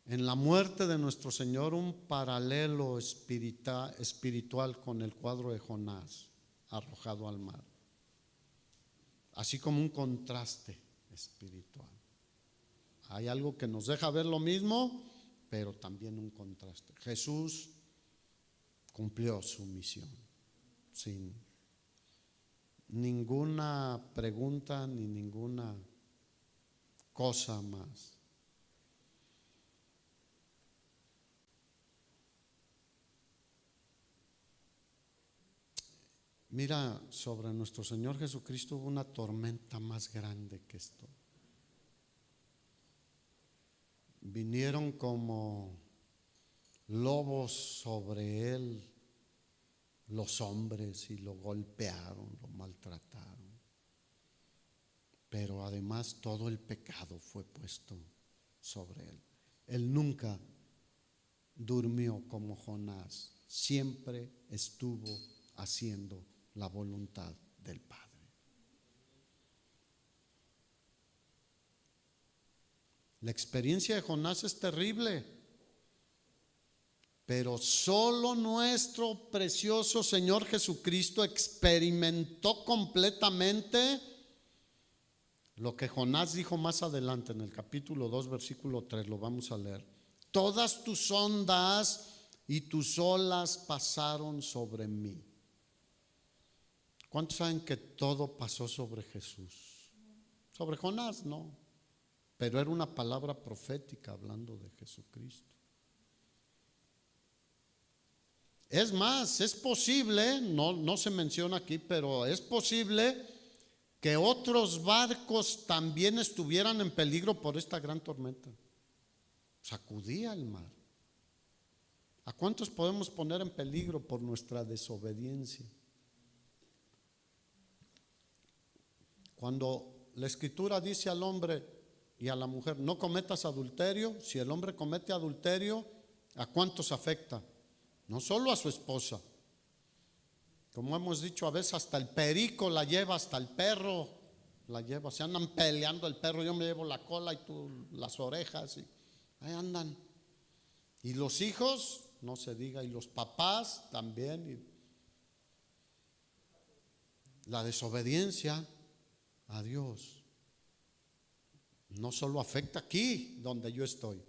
Speaker 1: en la muerte de nuestro Señor un paralelo espiritual con el cuadro de Jonás arrojado al mar, así como un contraste espiritual. Hay algo que nos deja ver lo mismo, pero también un contraste. Jesús cumplió su misión sin ninguna pregunta ni ninguna cosa más. Mira, sobre nuestro Señor Jesucristo hubo una tormenta más grande que esto. Vinieron como lobos sobre él los hombres y lo golpearon, lo maltrataron. Pero además todo el pecado fue puesto sobre él. Él nunca durmió como Jonás, siempre estuvo haciendo la voluntad del Padre. La experiencia de Jonás es terrible, pero solo nuestro precioso Señor Jesucristo experimentó completamente lo que Jonás dijo más adelante en el capítulo 2, versículo 3, lo vamos a leer. Todas tus ondas y tus olas pasaron sobre mí. ¿Cuántos saben que todo pasó sobre Jesús? Sobre Jonás no, pero era una palabra profética hablando de Jesucristo. Es más, es posible, no se menciona aquí, pero es posible que otros barcos también estuvieran en peligro por esta gran tormenta. Sacudía el mar. ¿A cuántos podemos poner en peligro por nuestra desobediencia? Cuando la Escritura dice al hombre y a la mujer, no cometas adulterio, si el hombre comete adulterio, ¿a cuántos afecta? No solo a su esposa. Como hemos dicho, a veces hasta el perico la lleva, hasta el perro la lleva. Se andan peleando el perro, yo me llevo la cola y tú las orejas, y ahí andan. Y los hijos, no se diga, y los papás también. Y la desobediencia a Dios no solo afecta aquí donde yo estoy,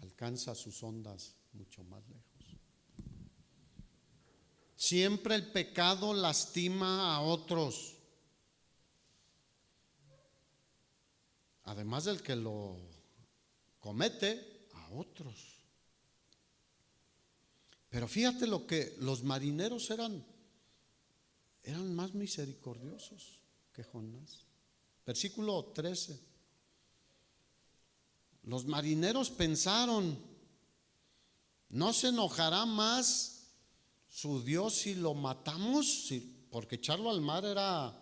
Speaker 1: alcanza sus ondas mucho más lejos. Siempre el pecado lastima a otros, además del que lo comete, a otros. Pero fíjate lo que los marineros eran más misericordiosos que Jonás. Versículo 13. Los marineros pensaron, ¿no se enojará más su Dios si lo matamos? Porque echarlo al mar era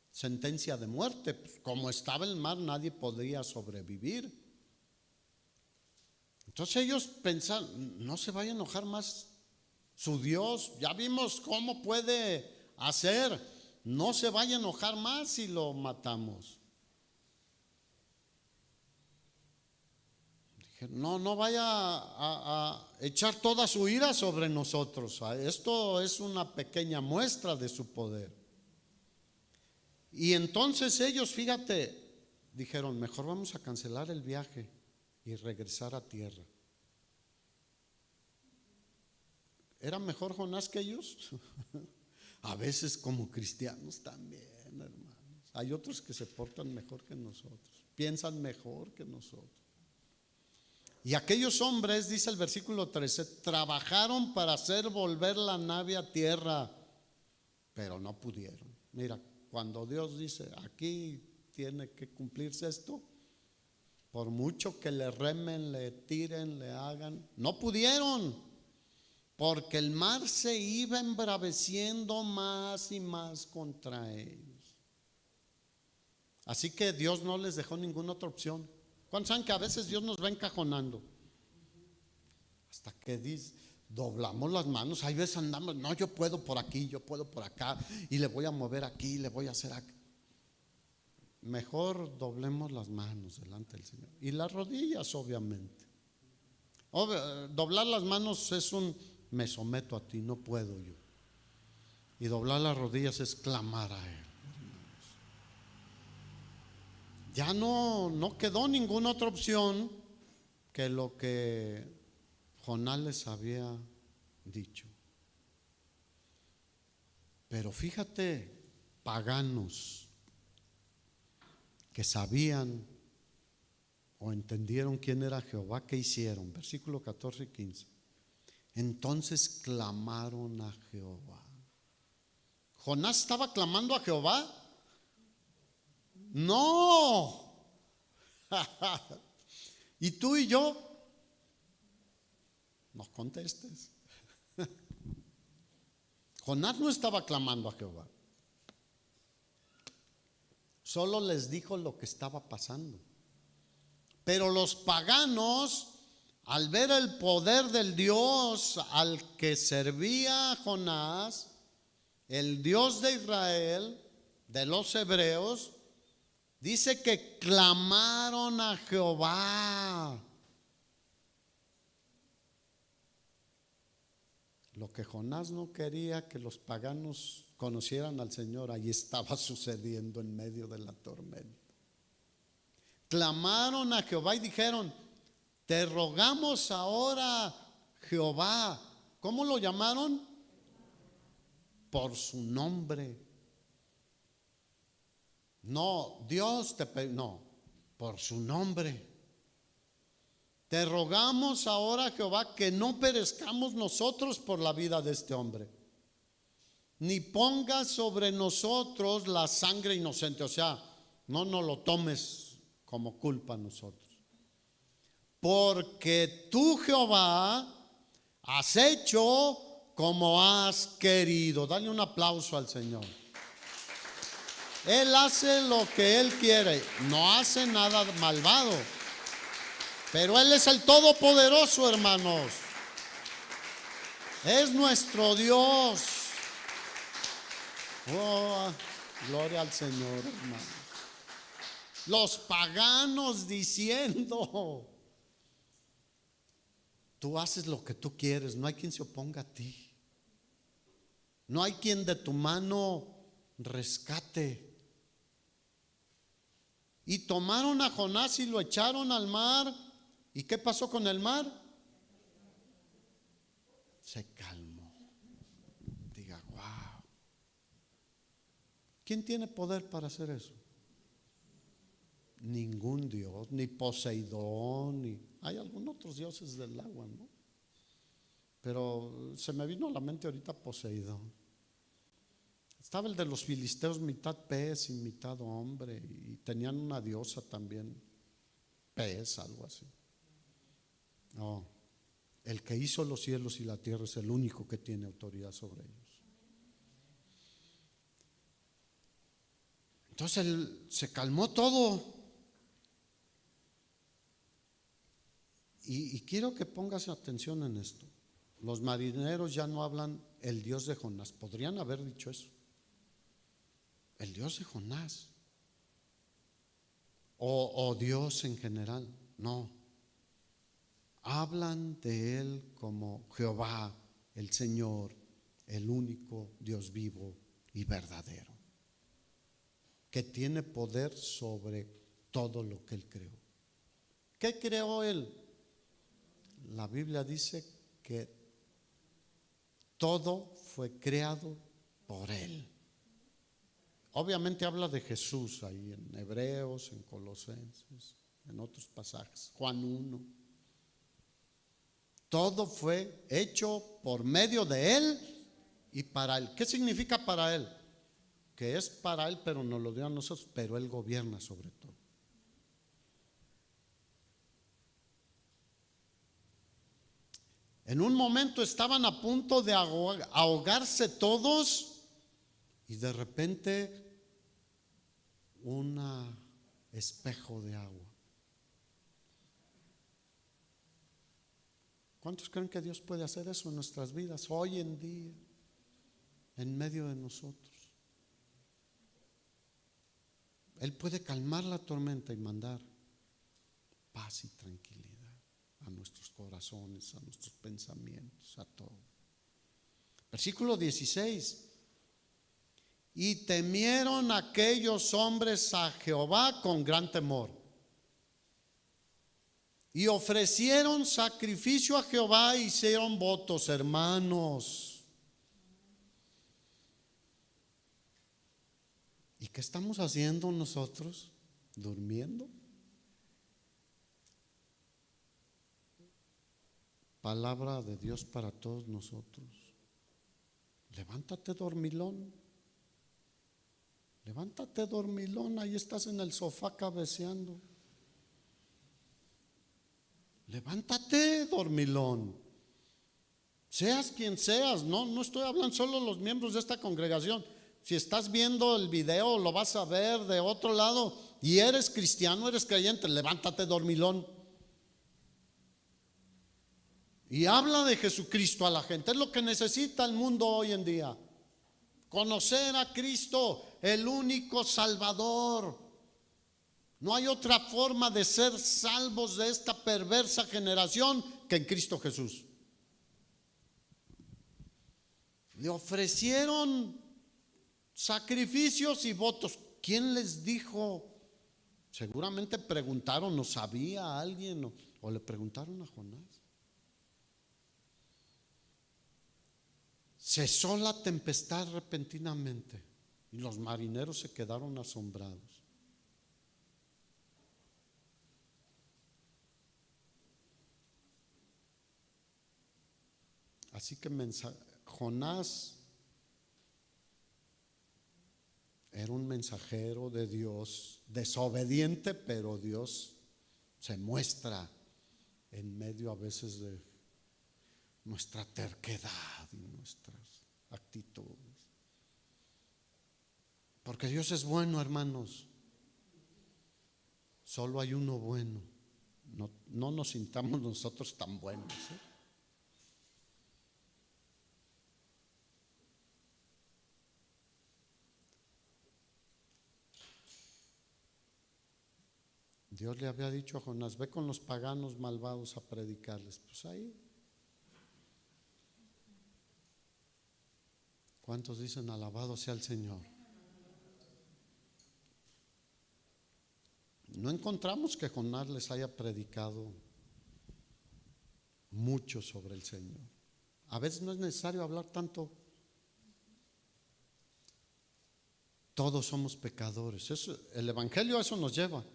Speaker 1: sentencia de muerte. Pues como estaba el mar, nadie podría sobrevivir. Entonces ellos pensaron, no se vaya a enojar más su Dios. Ya vimos cómo puede hacer. No se vaya a enojar más si lo matamos. No vaya a echar toda su ira sobre nosotros. Esto es una pequeña muestra de su poder. Y entonces ellos, fíjate, dijeron, mejor vamos a cancelar el viaje y regresar a tierra. ¿Era mejor Jonás que ellos? A veces como cristianos también, hermanos. Hay otros que se portan mejor que nosotros, piensan mejor que nosotros. Y aquellos hombres, dice el versículo 13, trabajaron para hacer volver la nave a tierra, pero no pudieron. Mira, cuando Dios dice, aquí tiene que cumplirse esto, por mucho que le remen, le tiren, le hagan, no pudieron, porque el mar se iba embraveciendo más y más contra ellos. Así que Dios no les dejó ninguna otra opción. ¿Cuántos saben que a veces Dios nos va encajonando? Hasta que doblamos las manos. Hay veces andamos, no, yo puedo por aquí, yo puedo por acá, y le voy a mover aquí, le voy a hacer aquí. Mejor doblemos las manos delante del Señor. Y las rodillas, obviamente. Doblar las manos es me someto a ti, no puedo yo. Y doblar las rodillas es clamar a Él. Ya no quedó ninguna otra opción que lo que Jonás les había dicho. Pero fíjate, paganos que sabían o entendieron quién era Jehová, ¿qué hicieron? Versículo 14 y 15. Entonces clamaron a Jehová. ¿Jonás estaba clamando a Jehová? No. Y tú y yo, nos contestes. Jonás no estaba clamando a Jehová. Solo les dijo lo que estaba pasando. Pero los paganos, al ver el poder del Dios al que servía Jonás, el Dios de Israel, de los hebreos, dice que clamaron a Jehová. Lo que Jonás no quería que los paganos conocieran al Señor, ahí estaba sucediendo en medio de la tormenta. clamaron a Jehová y dijeron: te rogamos ahora, Jehová. ¿Cómo lo llamaron? Por su nombre. No, Dios no, por su nombre. Te rogamos ahora, Jehová, que no perezcamos nosotros por la vida de este hombre, ni pongas sobre nosotros la sangre inocente. O sea, no nos lo tomes como culpa a nosotros. Porque tú, Jehová, has hecho como has querido. Dale un aplauso al Señor. Él hace lo que Él quiere, no hace nada malvado. Pero Él es el Todopoderoso, hermanos. Es nuestro Dios. Oh, gloria al Señor, hermanos. Los paganos diciendo: tú haces lo que tú quieres, no hay quien se oponga a ti. No hay quien de tu mano rescate. Y tomaron a Jonás y lo echaron al mar. ¿Y qué pasó con el mar? Se calmó. Diga, wow. ¿Quién tiene poder para hacer eso? Ningún dios, ni Poseidón, ni hay algunos otros dioses del agua, ¿no? Pero se me vino a la mente ahorita Poseidón. Estaba el de los filisteos, mitad pez y mitad hombre, y tenían una diosa también, pez, algo así. No, el que hizo los cielos y la tierra es el único que tiene autoridad sobre ellos. Entonces se calmó todo. Y quiero que pongas atención en esto. Los marineros ya no hablan el Dios de Jonás. Podrían haber dicho eso. El Dios de Jonás. O Dios en general. No. Hablan de Él como Jehová, el Señor, el único Dios vivo y verdadero, que tiene poder sobre todo lo que Él creó. ¿Qué creó Él? La Biblia dice que todo fue creado por Él. Obviamente habla de Jesús ahí en Hebreos, en Colosenses, en otros pasajes, Juan 1. Todo fue hecho por medio de Él y para Él. ¿Qué significa para Él? Que es para Él, pero nos lo dio a nosotros, pero Él gobierna sobre todo. En un momento estaban a punto de ahogarse todos y de repente un espejo de agua. ¿Cuántos creen que Dios puede hacer eso en nuestras vidas hoy en día, en medio de nosotros? Él puede calmar la tormenta y mandar paz y tranquilidad a nuestros corazones, a nuestros pensamientos, a todo. Versículo 16. Y temieron aquellos hombres a Jehová con gran temor, y ofrecieron sacrificio a Jehová e hicieron votos. Hermanos, ¿y qué estamos haciendo nosotros? ¿Durmiendo? Palabra de Dios para todos nosotros. Levántate, dormilón. Levántate, dormilón. Ahí estás en el sofá cabeceando. Levántate, dormilón. Seas quien seas. No estoy hablando solo de los miembros de esta congregación. Si estás viendo el video, lo vas a ver de otro lado y eres cristiano, eres creyente, levántate, dormilón. Y habla de Jesucristo a la gente. Es lo que necesita el mundo hoy en día. Conocer a Cristo, el único Salvador. No hay otra forma de ser salvos de esta perversa generación que en Cristo Jesús. Le ofrecieron sacrificios y votos. ¿Quién les dijo Seguramente preguntaron, ¿no sabía alguien? O le preguntaron a Jonás. Cesó la tempestad repentinamente y los marineros se quedaron asombrados. Así que Jonás era un mensajero de Dios, desobediente, pero Dios se muestra en medio a veces de nuestra terquedad y nuestras actitudes. Porque Dios es bueno, hermanos. Solo hay uno bueno. No nos sintamos nosotros tan buenos, ¿eh? Dios le había dicho a Jonás, ve con los paganos malvados a predicarles. Pues ahí, ¿cuántos dicen alabado sea el Señor? No encontramos que Jonás les haya predicado mucho sobre el Señor. A veces no es necesario hablar tanto. Todos somos pecadores. El Evangelio a eso nos lleva.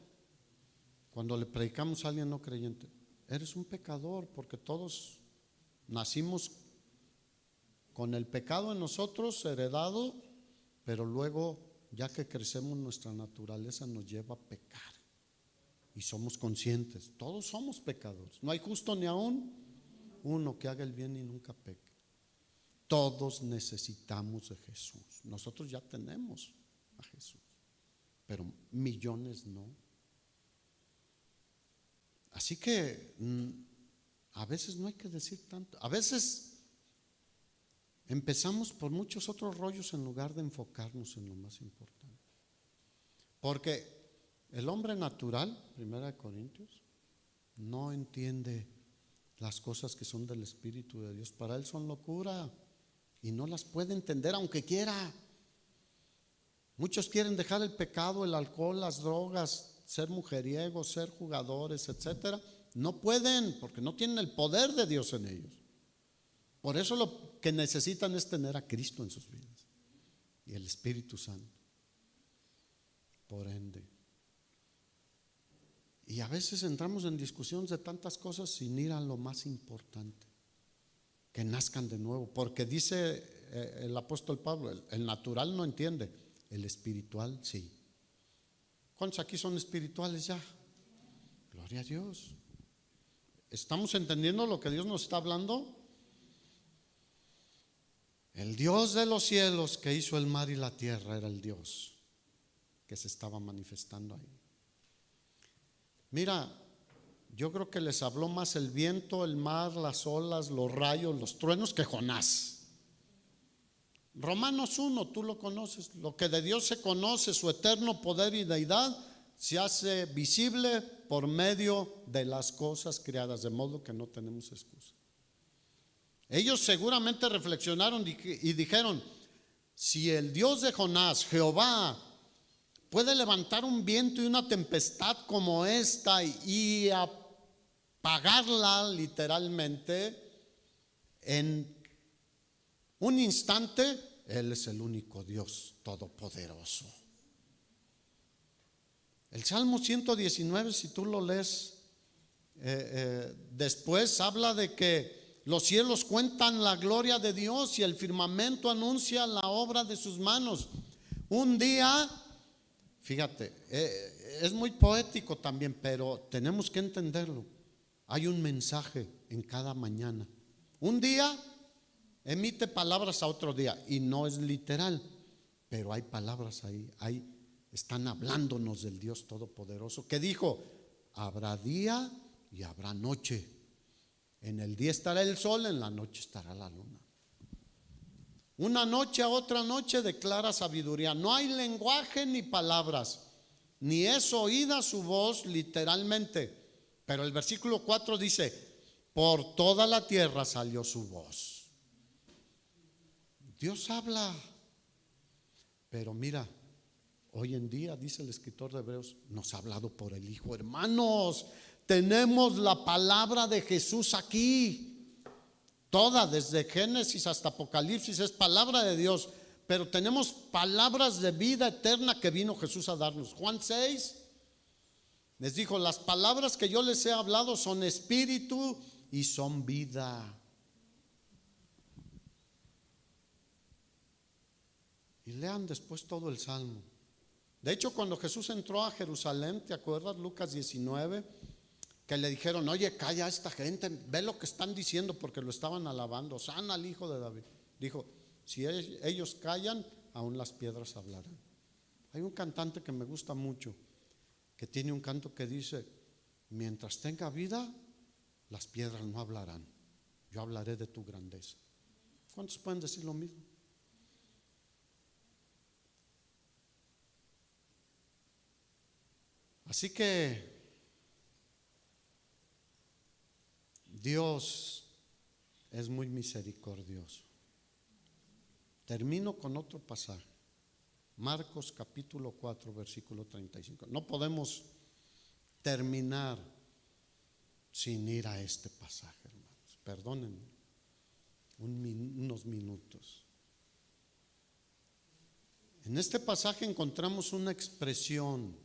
Speaker 1: Cuando le predicamos a alguien no creyente, eres un pecador, porque todos nacimos con el pecado en nosotros, heredado, pero luego, ya que crecemos, nuestra naturaleza nos lleva a pecar. Y somos conscientes, todos somos pecadores. No hay justo ni aún uno que haga el bien y nunca peque. Todos necesitamos de Jesús. Nosotros ya tenemos a Jesús, pero millones no. Así que a veces no hay que decir tanto. A veces empezamos por muchos otros rollos en lugar de enfocarnos en lo más importante. Porque el hombre natural, 1 Corintios, no entiende las cosas que son del Espíritu de Dios. Para él son locura y no las puede entender aunque quiera. Muchos quieren dejar el pecado, el alcohol, las drogas, ser mujeriegos, ser jugadores, etcétera. No pueden, porque no tienen el poder de Dios en ellos. Por eso lo que necesitan es tener a Cristo en sus vidas y el Espíritu Santo. Por ende. Y a veces entramos en discusiones de tantas cosas sin ir a lo más importante, que nazcan de nuevo. Porque dice el apóstol Pablo, el natural no entiende, el espiritual sí. ¿Cuántos aquí son espirituales ya? Gloria a Dios. ¿Estamos entendiendo lo que Dios nos está hablando? El Dios de los cielos que hizo el mar y la tierra era el Dios que se estaba manifestando ahí. Mira, yo creo que les habló más el viento, el mar, las olas, los rayos, los truenos que Jonás. Romanos 1, tú lo conoces. Lo que de Dios se conoce, su eterno poder y deidad, se hace visible por medio de las cosas creadas, de modo que no tenemos excusa. Ellos seguramente reflexionaron y dijeron, si el Dios de Jonás, Jehová, puede levantar un viento y una tempestad como esta y apagarla literalmente en un instante, Él es el único Dios todopoderoso. El Salmo 119, si tú lo lees después, habla de que los cielos cuentan la gloria de Dios y el firmamento anuncia la obra de sus manos. Un día, fíjate, es muy poético también, pero tenemos que entenderlo. Hay un mensaje en cada mañana. Un día emite palabras a otro día y no es literal, pero hay palabras ahí, están hablándonos del Dios Todopoderoso que dijo, habrá día y habrá noche. En el día estará el sol, en la noche estará la luna. Una noche a otra noche declara sabiduría. No hay lenguaje ni palabras, ni es oída su voz literalmente. Pero el versículo 4 dice, por toda la tierra salió su voz. Dios habla, pero mira, hoy en día, dice el escritor de Hebreos, nos ha hablado por el Hijo. Hermanos, tenemos la palabra de Jesús aquí. Toda, desde Génesis hasta Apocalipsis, es palabra de Dios. Pero tenemos palabras de vida eterna que vino Jesús a darnos. Juan 6 les dijo: las palabras que yo les he hablado son espíritu y son vida. Y lean después todo el Salmo. De hecho, cuando Jesús entró a Jerusalén, ¿te acuerdas? Lucas 19, que le dijeron: oye, calla a esta gente, ve lo que están diciendo, porque lo estaban alabando, sana al Hijo de David. Dijo: si ellos callan, aún las piedras hablarán. Hay un cantante que me gusta mucho, que tiene un canto que dice: mientras tenga vida, las piedras no hablarán, yo hablaré de tu grandeza. ¿Cuántos pueden decir lo mismo? Así que Dios es muy misericordioso. Termino con otro pasaje, Marcos capítulo 4, versículo 35. No podemos terminar sin ir a este pasaje, hermanos. Perdónenme unos minutos. En este pasaje encontramos una expresión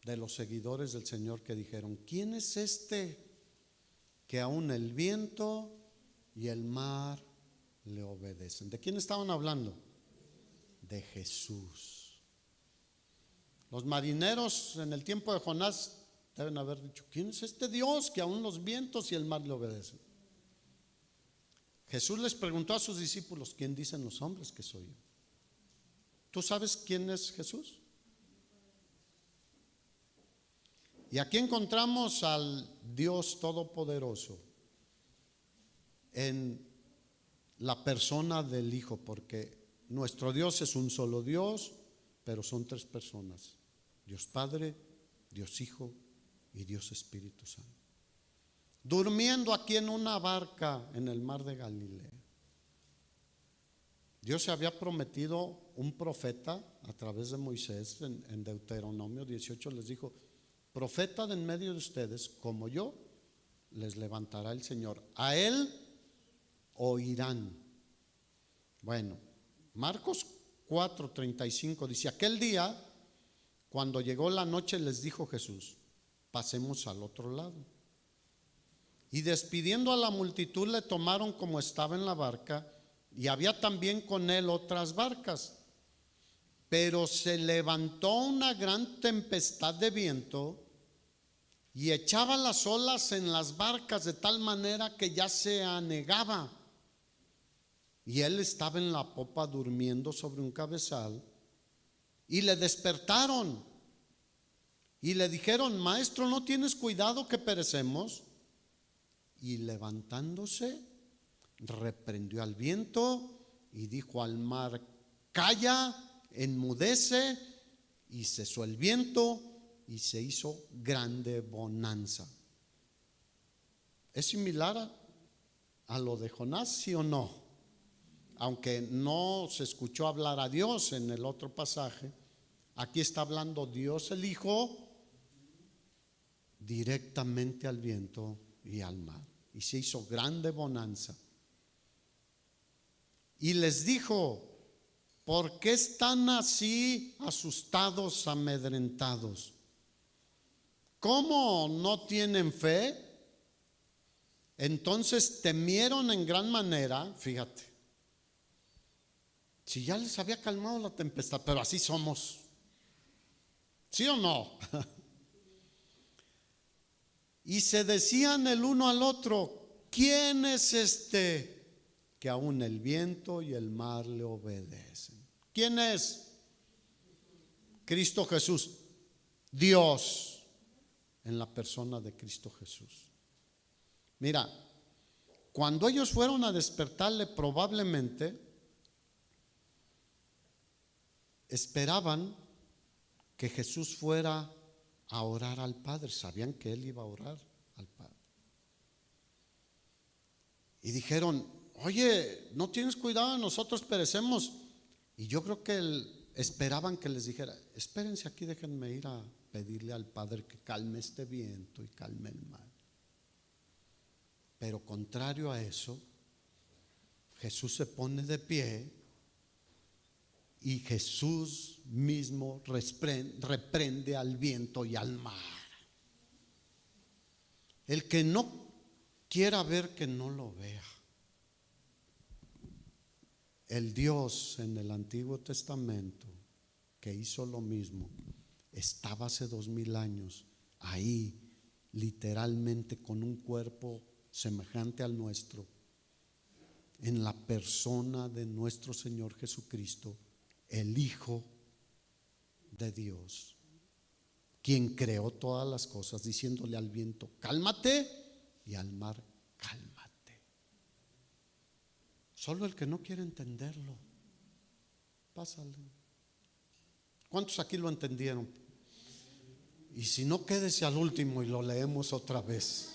Speaker 1: de los seguidores del Señor que dijeron: ¿quién es este que aún el viento y el mar le obedecen? ¿De quién estaban hablando? De Jesús. Los marineros en el tiempo de Jonás deben haber dicho: ¿quién es este Dios que aún los vientos y el mar le obedecen? Jesús les preguntó a sus discípulos: ¿quién dicen los hombres que soy yo? ¿Tú sabes quién es Jesús? Y aquí encontramos al Dios Todopoderoso en la persona del Hijo, porque nuestro Dios es un solo Dios, pero son tres personas: Dios Padre, Dios Hijo y Dios Espíritu Santo, durmiendo aquí en una barca en el mar de Galilea. Dios se había prometido un profeta a través de Moisés. En Deuteronomio 18 les dijo: profeta de en medio de ustedes, como yo, les levantará el Señor. A él oirán. Bueno, Marcos 4:35 dice: aquel día, cuando llegó la noche, les dijo Jesús: pasemos al otro lado. Y despidiendo a la multitud, le tomaron como estaba en la barca, y había también con él otras barcas. Pero se levantó una gran tempestad de viento y echaba las olas en las barcas de tal manera que ya se anegaba. Y él estaba en la popa durmiendo sobre un cabezal. Y le despertaron y le dijeron: maestro, ¿no tienes cuidado que perecemos? Y levantándose, reprendió al viento y dijo al mar: calla, enmudece. Y cesó el viento y se hizo grande bonanza. ¿Es similar a lo de Jonás, sí o no? Aunque no se escuchó hablar a Dios en el otro pasaje, aquí está hablando Dios el Hijo directamente al viento y al mar. Y se hizo grande bonanza. Y les dijo: ¿por qué están así asustados, amedrentados? ¿Cómo no tienen fe? Entonces temieron en gran manera. Fíjate, si ya les había calmado la tempestad, pero así somos, ¿sí o no? Y se decían el uno al otro: ¿quién es este que aún el viento y el mar le obedecen? ¿Quién es? Cristo Jesús, Dios en la persona de Cristo Jesús. Mira, cuando ellos fueron a despertarle, probablemente esperaban que Jesús fuera a orar al Padre. Sabían que él iba a orar al Padre. Y dijeron: oye, ¿no tienes cuidado? Nosotros perecemos. Y yo creo que esperaban que les dijera: espérense aquí, déjenme ir a pedirle al Padre que calme este viento y calme el mar. Pero contrario a eso, Jesús se pone de pie y Jesús mismo reprende al viento y al mar. El que no quiera ver, que no lo vea. El Dios en el Antiguo Testamento que hizo lo mismo estaba hace 2000 años ahí, literalmente con un cuerpo semejante al nuestro, en la persona de nuestro Señor Jesucristo, el Hijo de Dios, quien creó todas las cosas, diciéndole al viento: cálmate, y al mar: cálmate. Solo el que no quiere entenderlo, pásale. ¿Cuántos aquí lo entendieron? Y si no, quédese al último y lo leemos otra vez.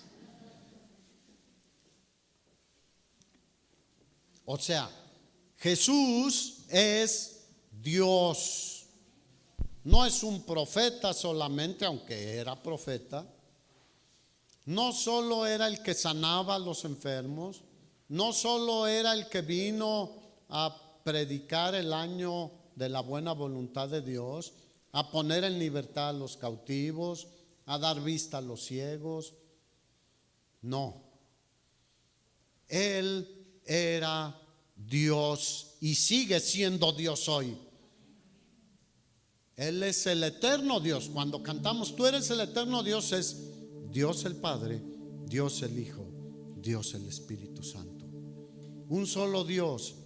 Speaker 1: O sea, Jesús es Dios. No es un profeta solamente, aunque era profeta. No solo era el que sanaba a los enfermos. No solo era el que vino a predicar el año de la buena voluntad de Dios, a poner en libertad a los cautivos, a dar vista a los ciegos. No. Él era Dios y sigue siendo Dios hoy. Él es el eterno Dios. Cuando cantamos tú eres el eterno Dios, es Dios el Padre, Dios el Hijo, Dios el Espíritu Santo. Un solo Dios,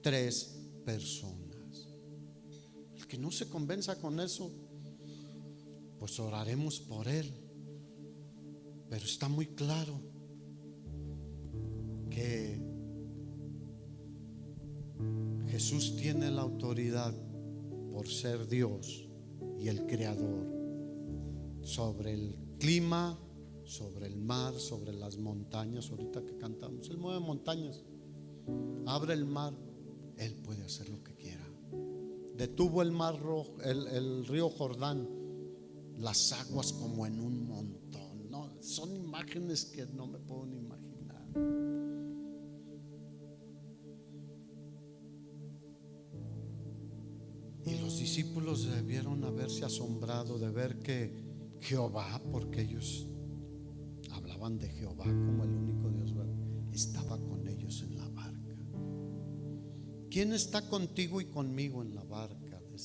Speaker 1: tres personas. El que no se convenza con eso, pues oraremos por él. Pero está muy claro que Jesús tiene la autoridad por ser Dios y el Creador sobre el clima, sobre el mar, sobre las montañas. Ahorita que cantamos, Él mueve montañas, abre el mar, Él puede hacer lo que quiera. Detuvo el mar rojo, el río Jordán, las aguas como en un montón. No, son imágenes que no me puedo ni imaginar. Y los discípulos debieron haberse asombrado de ver que Jehová, porque ellos hablaban de Jehová como el único Dios, estaba con ellos en la barca. ¿Quién está contigo y conmigo en la barca de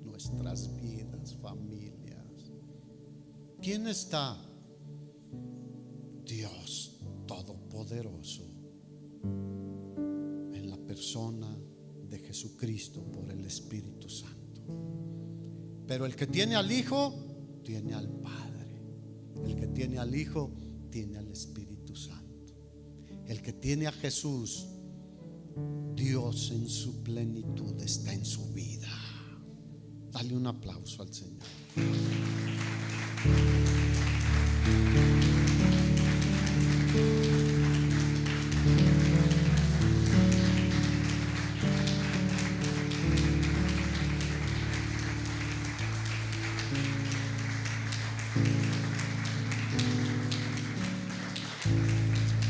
Speaker 1: nuestras vidas, familias? ¿Quién está? Dios Todopoderoso, en la persona de Jesucristo por el Espíritu Santo. Pero el que tiene al Hijo tiene al Padre. El que tiene al Hijo tiene al Espíritu Santo. El que tiene a Jesús, Dios en su plenitud está en su vida. Dale un aplauso al Señor.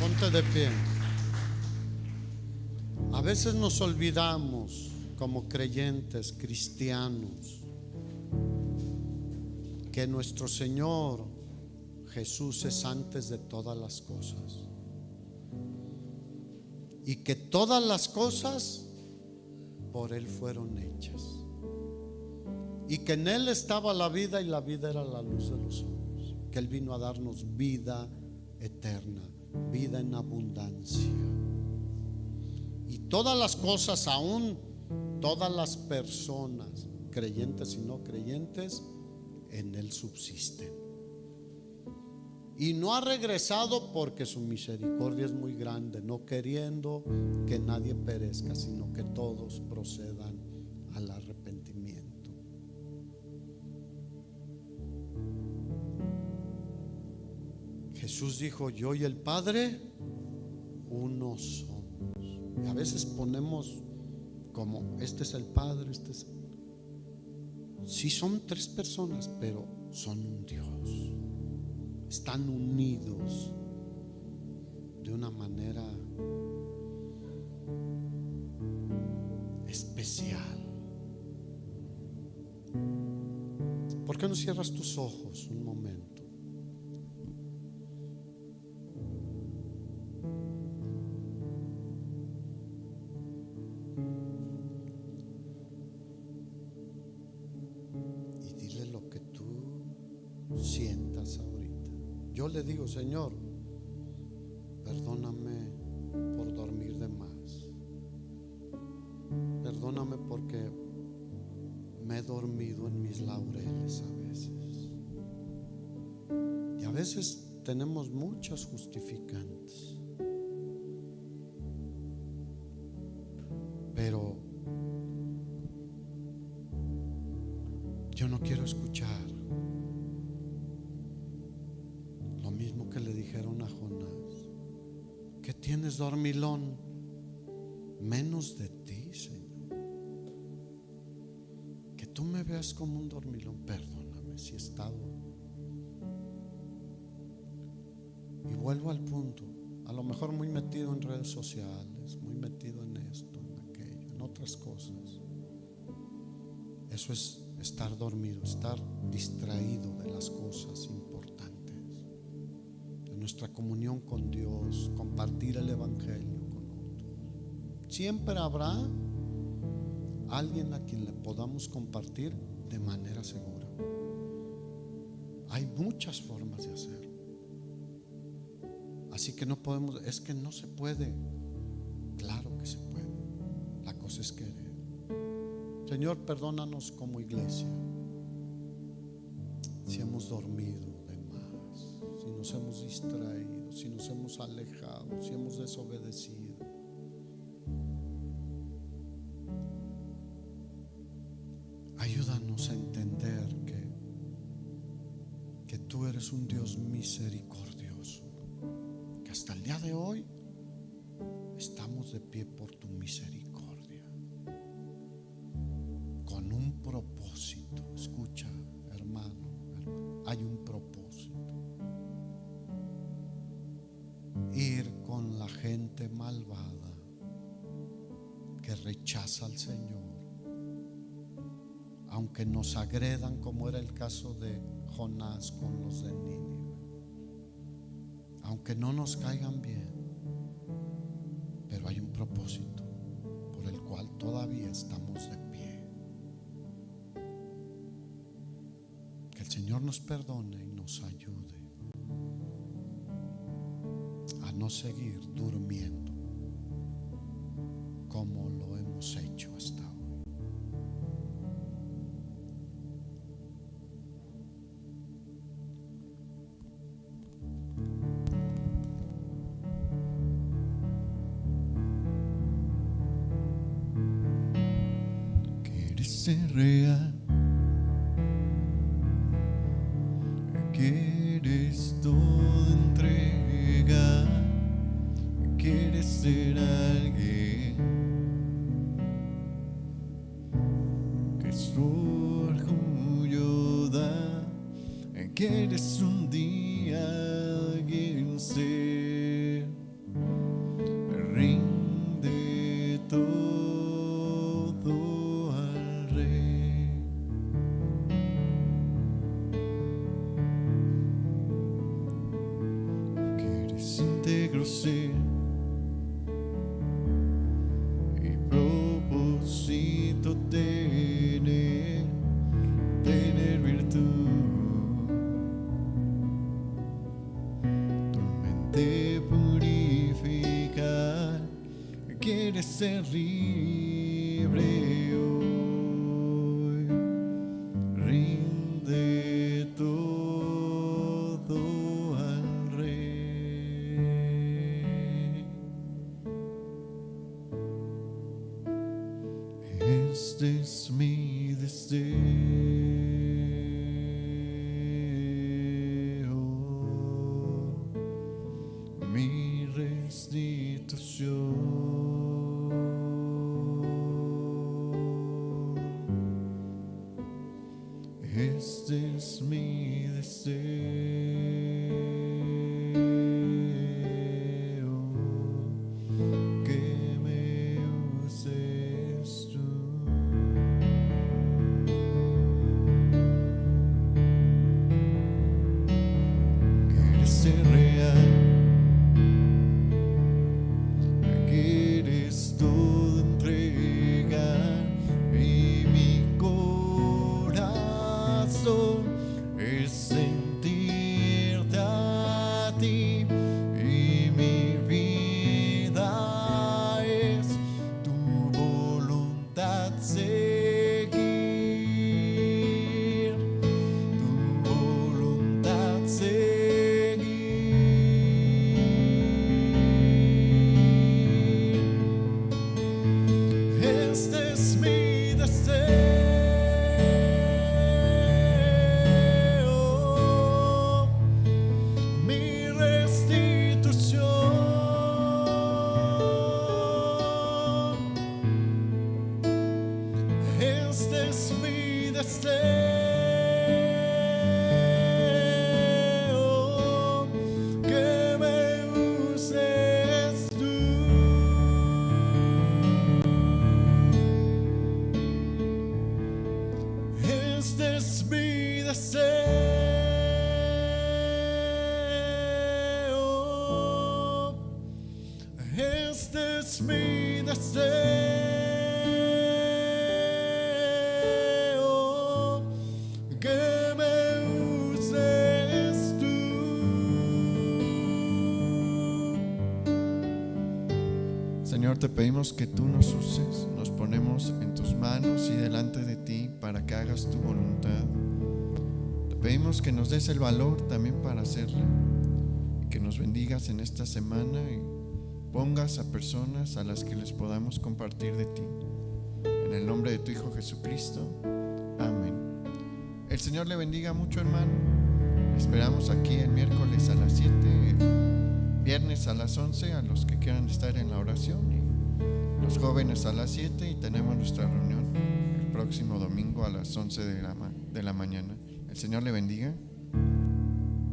Speaker 1: Ponte de pie. A veces nos olvidamos como creyentes cristianos que nuestro Señor Jesús es antes de todas las cosas y que todas las cosas por Él fueron hechas y que en Él estaba la vida y la vida era la luz de los hombres, que Él vino a darnos vida eterna, vida en abundancia. Y todas las cosas, aún todas las personas, creyentes y no creyentes, en Él subsisten. Y no ha regresado porque su misericordia es muy grande, no queriendo que nadie perezca, sino que todos procedan al arrepentimiento. Jesús dijo: yo y el Padre uno somos. Y a veces ponemos como este es el Padre, Sí son tres personas, pero son un Dios. Están unidos de una manera especial. ¿Por qué no cierras tus ojos un momento? Y dile lo que tú sientas ahorita. Yo le digo: Señor, perdóname por dormir de más. Perdóname porque me he dormido en mis laureles a veces. Y a veces tenemos muchas justificantes. Pero yo no quiero escuchar lo mismo que le dijeron a Jonás: ¿qué tienes, dormilón? Menos de ti, Señor. Que tú me veas como un dormilón. Perdóname si he estado. Y vuelvo al punto. A lo mejor muy metido en redes sociales, muy metido en esto, en aquello, en otras cosas. Eso es estar dormido, estar distraído de las cosas importantes, de nuestra comunión con Dios, compartir el Evangelio con otros. Siempre habrá alguien a quien le podamos compartir de manera segura. Hay muchas formas de hacerlo. Así que no podemos, es que no se puede. Claro que se puede. La cosa es querer. Señor, perdónanos como iglesia si hemos dormido de más, si nos hemos distraído, si nos hemos alejado, si hemos desobedecido. Ayúdanos a entender que tú eres un Dios misericordioso, que hasta el día de hoy estamos de pie por tu misericordia, con un propósito. Escucha, hermano, hay un propósito: ir con la gente malvada que rechaza al Señor, aunque nos agredan, como era el caso de Jonás con los de Nínive, aunque no nos caigan bien, pero hay un propósito por el cual todavía estamos de pie. Que el Señor nos perdone y nos ayude a no seguir durmiendo como lo hemos hecho hasta ahora.
Speaker 2: Ser real, quieres toda entrega, quieres ser alguien que su orgullo da, quieres un día alguien ser, rinde todo. Ser y propósito tener virtud, tu mente purificar, quieres ser libre hoy, rinde todo al Rey. Este es mi deseo, mi restitución. Este es mi deseo, que me uses tú. Quieres ser real, quieres todo entregar, y mi corazón es sentirte a ti, y mi vida es tu voluntad seguir, tu voluntad seguir. Este es mi deseo, mi restitución. Este es mi deseo, que me uses tú. Este es mi deseo, este es mi deseo, que me uses tú. Señor, te pedimos que tú nos uses, nos ponemos en tus manos y delante de ti para que hagas tu voluntad. Te pedimos que nos des el valor también para hacerla, que nos bendigas en esta semana y pongas a personas a las que les podamos compartir de ti. En el nombre de tu Hijo Jesucristo, amén. El Señor le bendiga mucho, hermano. Esperamos aquí el miércoles a las 7, el viernes a las 11, a los que quieran estar en la oración, y los jóvenes a las 7, y tenemos nuestra reunión el próximo domingo a las 11 de la mañana. El Señor le bendiga.